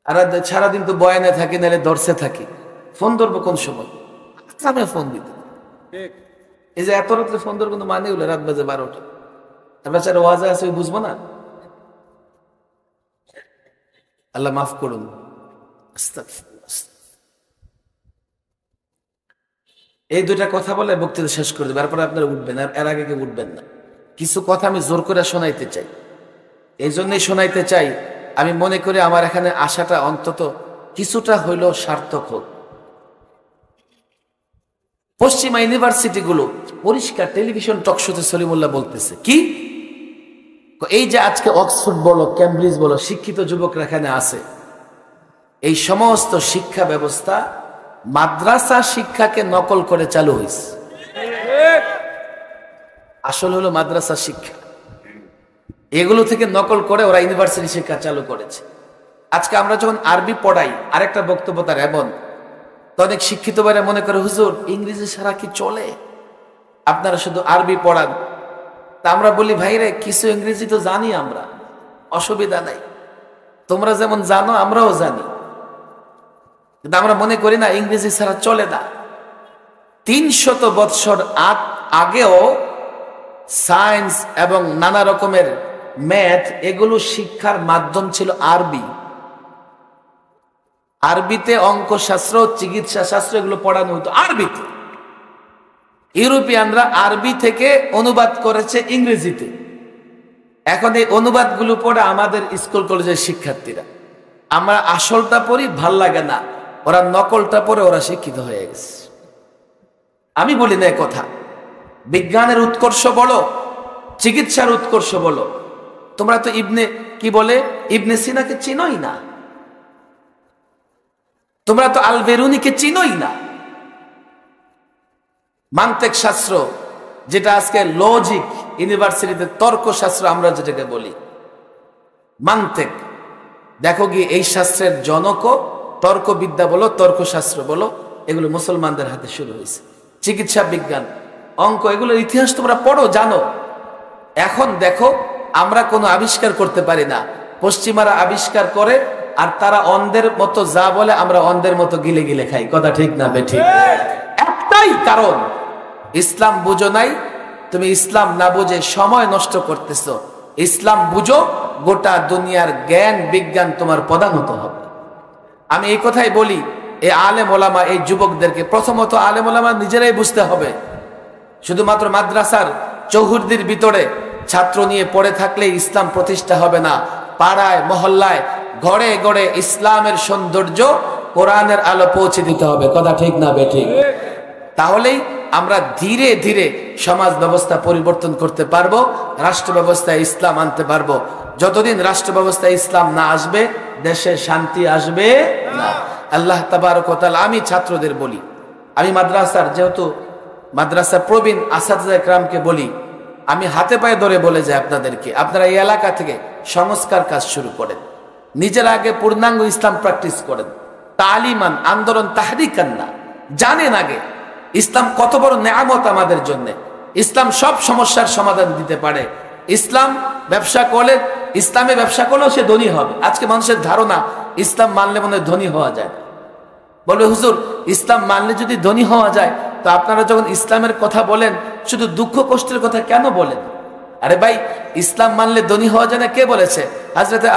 আর সারাদিন তো বয়ানে থাকি, নাহলে দর্শে থাকি, ফোন ধরবো কোন সময়? আমি ফোন দিতে, এই যে এত রাত্রে ফোন ধরবো কিন্তু মানে হলো রাত বাজে 12টা, বেচারা ওয়াজে আছে ওই বুঝবো না? আল্লাহ মাফ করুন। এই 2টা কথা বলে বক্তৃতা শেষ করে দেবে, তারপরে আপনারা উঠবেন, আর এর আগে কেউ উঠবেন না। কিছু কথা আমি জোর করে শোনাইতে চাই, এই জন্যই শোনাইতে চাই। আমি মনে করি আমার এখানে আসাটা অন্তত কিছুটা হইলেও সার্থক হোক। পশ্চিমা ইউনিভার্সিটি গুলো পরিষ্কার টেলিভিশন টকশোতে সলিমুল্লাহ বলতেছে কি, এই যে আজকে অক্সফোর্ড বলো ক্যামব্রিজ বলো শিক্ষিত যুবকরা এখানে আছে, এই সমস্ত শিক্ষা ব্যবস্থা মাদ্রাসা শিক্ষাকে নকল করে চালু হয়েছে। আসল হলো মাদ্রাসা শিক্ষা, এগুলো থেকে নকল করে ওরা ইউনিভার্সিটি শিক্ষা চালু করেছে। আজকে আমরা যখন আরবি পড়াই, আরেকটা বক্তব্য তার এমন, তো অনেক শিক্ষিত ভাইরা মনে করে হুজুর ইংরেজি ছাড়া কি চলে, আপনারা শুধু আরবি পড়ান। তা আমরা বলি ভাইরে কিছু ইংরেজি তো জানি আমরা, অসুবিধা নাই, তোমরা যেমন জানো আমরাও জানি, কিন্তু আমরা মনে করি না ইংরেজি ছাড়া চলে না। 300 বৎসর আগেও সায়েন্স এবং নানা রকমের ম্যাথ এগুলো শিক্ষার মাধ্যম ছিল আরবি। আরবিতে অঙ্ক শাস্ত্র, চিকিৎসা শাস্ত্র এগুলো পড়ানো হতো আরবিতে। ইউরোপিয়ানরা আরবি থেকে অনুবাদ করেছে ইংরেজিতে। এখন এই অনুবাদগুলো পড়ে আমাদের স্কুল কলেজের শিক্ষার্থীরা, আমরা আসলটা পড়ি ভাল লাগে না, ওরা নকলটা পড়ে ওরা শিক্ষিত হয়ে গেছে। আমি বলি না কথা, বিজ্ঞানের উৎকর্ষ বলো, চিকিৎসার উৎকর্ষ বলো, তোমরা তো ইবনে সিনাকে চিনোই না, তোমরা তো আল বেরুনিকে চিনোই না। মান্তেক শাস্ত্র, যেটা আজকে লজিক ইউনিভার্সিটিতে তর্ক শাস্ত্র আমরা যেটাকে বলি মান্তেক, দেখো গিয়ে এই শাস্ত্রের জনকও তর্কবিদ্যা বলো, তর্কশাস্ত্র বলো, এগুলো মুসলমানদের হাতে শুরু হয়েছে। চিকিৎসা বিজ্ঞান, অঙ্ক, এগুলোর ইতিহাস তোমরা পড়ো, জানো। এখন দেখো আমরা কোনো আবিষ্কার করতে পারি না, পশ্চিমারা আবিষ্কার করে, আর তারা অন্ধের মতো যা বলে আমরা অন্ধের মতো গিলে গিলে খাই। কথা ঠিক না বেঠিক? একটাই কারণ, ইসলাম বুঝো নাই, তুমি ইসলাম না বুঝে সময় নষ্ট করতেছো। ইসলাম বুঝো, গোটা দুনিয়ার জ্ঞান বিজ্ঞান তোমার প্রধানত হবে। আমি এই কথাই বলি, এই আলেম ওলামা, এই যুবকদেরকে প্রথমত আলেম ওলামা নিজেরাই বুঝতে হবে। শুধুমাত্র মাদ্রাসার চৌহদ্দির ভিতরে ছাত্র নিয়ে পড়ে থাকলে ইসলাম প্রতিষ্ঠা হবে না। পাড়ায় মহল্লায় ঘরে ঘরে ইসলামের সৌন্দর্য, কোরআনের আলো পৌঁছে দিতে হবে। কথা ঠিক না বেঠিক? তাহলেই আমরা ধীরে ধীরে সমাজ ব্যবস্থা পরিবর্তন করতে পারবো, রাষ্ট্র ব্যবস্থায় ইসলাম আনতে পারবো। যতদিন রাষ্ট্র ব্যবস্থায় ইসলাম না আসবে, দেশে শান্তি আসবে না। আল্লাহ তাবারক ওয়া তাআলা, আমি ছাত্রদের বলি, আমি মাদ্রাসার যেহেতু মাদ্রাসা প্রবীণ আসাতিজা کرامকে বলি, আমি হাতে পায়ে ধরে বলে যাই আপনাদেরকে, আপনারা এই এলাকা থেকে সংস্কার কাজ শুরু করেন, নিজের আগে পূর্ণাঙ্গ ইসলাম প্র্যাকটিস করেন, তালিমান আন্দোলন তাহরিকান না, জানেন আগে ইসলাম কত বড় নেয়ামত আমাদের জন্য। ইসলাম সব সমস্যার সমাধান দিতে পারে। ইসলাম ব্যবসা করলে, ইসলামে ব্যবসা করলেও সে ধনী হবে। আজকে মানুষের ধারণা ইসলাম মানলে মনে ধনী হওয়া যায়। বলবে হুজুর, ইসলাম মানলে যদি ধনী হওয়া যায়, তো আপনারা যখন ইসলামের কথা বলেন শুধু দুঃখ কষ্টের কথা কেন বলেন? আরে ভাই, ইসলাম মানলে ধনী হওয়া যায় না কে বলেছে? হযরতে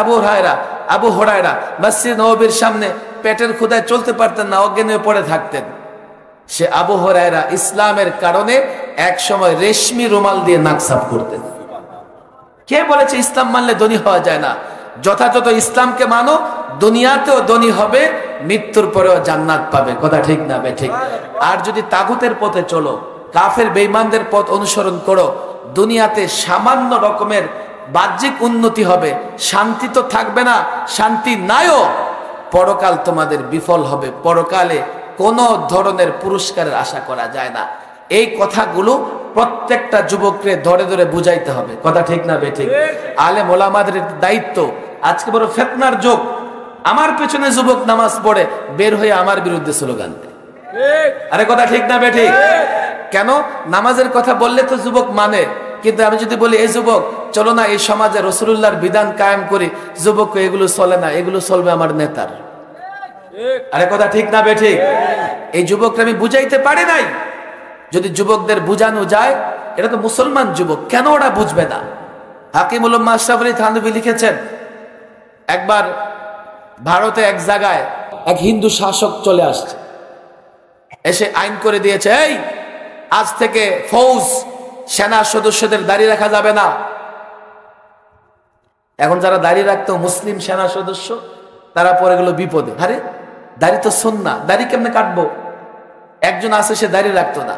আবু হুরায়রা মসজিদ নববীর সামনে পেটের ক্ষুধায় চলতে পারতেন না, অজ্ঞান হয়ে পড়ে থাকতেন। সে আবু হুরায়রা ইসলামের কারণে এক সময় রেশমি রুমাল দিয়ে নাক সাফ করতেন। কে বলেছে ইসলাম মানলে ধনী হওয়া যায় না? যথাযথ ইসলামকে মানো, দুনিয়াতেও ধনী হবে, মৃত্যুর পরেও জান্নাত পাবে। কথা ঠিক না বেঠিক? আর যদি তাগুতের পথে চলো, কাফের বেঈমানদের পথ অনুসরণ করো, দুনিয়াতে সামান্য রকমের বাহ্যিক উন্নতি হবে, শান্তি তো থাকবে না, শান্তি নাইও, পরকাল তোমাদের বিফল হবে। পরকালে কোনো ধরনের পুরস্কারের আশা করা যায় না। এই কথাগুলো প্রত্যেকটা যুবককে ধরে ধরে বুঝাইতে হবে। কথা ঠিক না বেঠিক? আলেম ওলামাদের দায়িত্ব। আজকে বড় ফিতনার যুগ, আমার পেছনে যুবক নামাজ পড়ে বের হয়ে আমার বিরুদ্ধে স্লোগান দেয়। আরে কথা ঠিক না বেঠিক? কেন? নামাজের কথা বললে তো যুবক মানে, কিন্তু আমি যদি বলি এই যুবক চলো না এই সমাজে রাসূলুল্লাহর বিধান কায়েম করি, যুবক এগুলো চলে না, এগুলো চলবে আমার নেতার। আরে কথা ঠিক না বেঠিক? এই যুবকরা আমি বুঝাইতে পারি নাই। যদি যুবকদের বুঝানো যায়, এটা তো মুসলমান যুবক, কেন ওরা বুঝবে না? হাকিমুল উম্মাহ আশরাফ আলী থানভী লিখেছেন, একবার ভারতে এক জায়গায় এক হিন্দু শাসক চলে আসছে, এসে আইন করে দিয়েছে, এই আজ থেকে ফৌজ সেনা সদস্যদের দাঁড়িয়ে রাখা যাবে না। এখন যারা দাঁড়িয়ে রাখতো মুসলিম সেনা সদস্য, তারা পরে গেল বিপদে। আরে দাড়ি তো সুন্নাহ, দাড়ি কেমনে কাটবো? একজন আছে সে দাড়ি রাখতো না,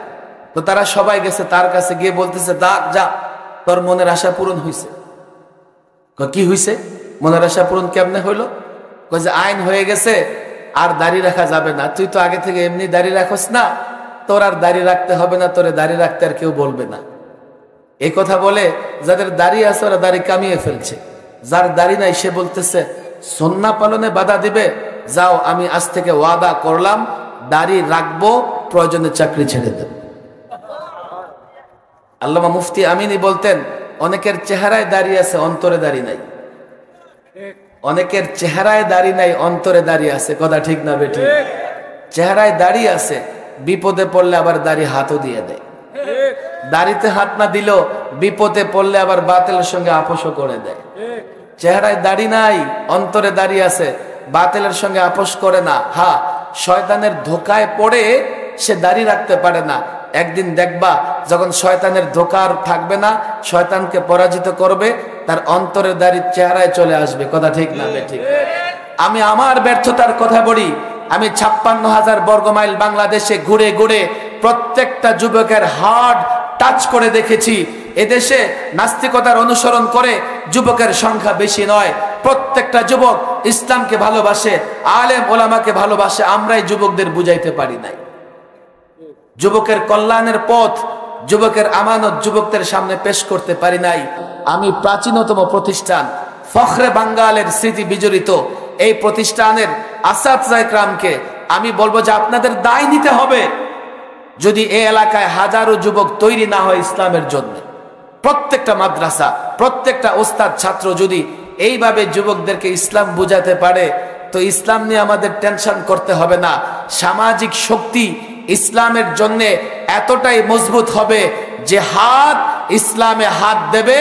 তো তারা সবাই গেছে তার কাছে, গিয়ে বলতেছে, যা তোর মনের আশা পূরণ হইছে। কি হইছে? মনের আশা পূরণ কেমনে হইলো? যে আইন হয়ে গেছে, আর দাড়ি রাখা যাবে না। তুই তো আগে থেকে এমনি দাড়ি রাখস না, তোর আর দাড়ি রাখতে হবে না, তোরে দাড়ি রাখতে আর কেউ বলবে না। এই কথা বলে যাদের দাড়ি আছে ওরা দাড়ি কামিয়ে ফেলছে, যার দাড়ি নাই সে বলতেছে সুন্নাহ পালনে বাধা দিবে, যাও আমি আজ থেকে ওয়াদা করলাম দাড়ি রাখবো, প্রয়োজনে চাকরি ছেড়ে দেব। আল্লামা মুফতি আমিনী বলতেন, অনেকের চেহারায় দাড়ি আছে, অন্তরে দাড়ি নাই। অনেকের চেহারায় দাড়ি নাই, অন্তরে দাড়ি আছে। কথা ঠিক না বেঠিক? চেহারায় দাড়ি আছে, বিপদে পড়লে আবার দাড়ি হাতও দিয়ে দেয়। দাড়িতে হাত না দিলেও বিপদে পড়লে আবার বাতিলের সঙ্গে আপোষও করে দেয়। চেহারায় দাড়ি নাই, অন্তরে দাড়ি আছে, বাতিলের সঙ্গে আপোষ করে না। হ্যাঁ, শয়তানের ধোকায় পড়ে সে দাড়ি রাখতে পারে না। একদিন দেখবা যখন শয়তানের ধোকা থাকবে না, শয়তানকে পরাজিত করবে, তার অন্তরের দাড়ি চেহারায় চলে আসবে। কথা ঠিক না বেঠিক? আমি আমার ব্যর্থতার কথা বলি। আমি 56,000 বর্গমাইল বাংলাদেশে ঘুরে ঘুরে প্রত্যেকটা যুবকের হার্ট টাচ করে দেখেছি। এদেশে নাস্তিকতার অনুসরণ করে যুবকের সংখ্যা বেশি নয়। প্রত্যেকটা যুবক ইসলামকে ভালোবাসে, আলেম ওলামাকে ভালোবাসে। আমরাই যুবকদের বুঝাইতে পারি নাই। যুবকের কল্যাণের পথ, যুবকের আমানত যুবকদের সামনে পেশ করতে পারি নাই। আমি প্রাচীনতম প্রতিষ্ঠান ফখরে বাঙ্গালের স্মৃতি বিজড়িত এই প্রতিষ্ঠানের আসাতিজা کرامকে আমি বলবো যে আপনাদের দায় নিতে হবে। যদি এই এলাকায় হাজারো যুবক তৈরি না হয় ইসলামের জন্য, প্রত্যেকটা মাদ্রাসা, প্রত্যেকটা ওস্তাদ ছাত্র যদি এইভাবে যুবকদেরকে ইসলাম বুঝাতে পারে, তো ইসলাম নিয়ে আমাদের টেনশন করতে হবে না। সামাজিক শক্তি ইসলামের জন্য এতটাই মজবুত হবে যে হাত ইসলামে হাত দেবে,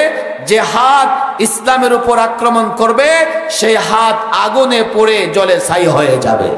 যে হাত ইসলামের উপর আক্রমণ করবে, সেই হাত আগুনে পড়ে জলে ছাই হয়ে যাবে।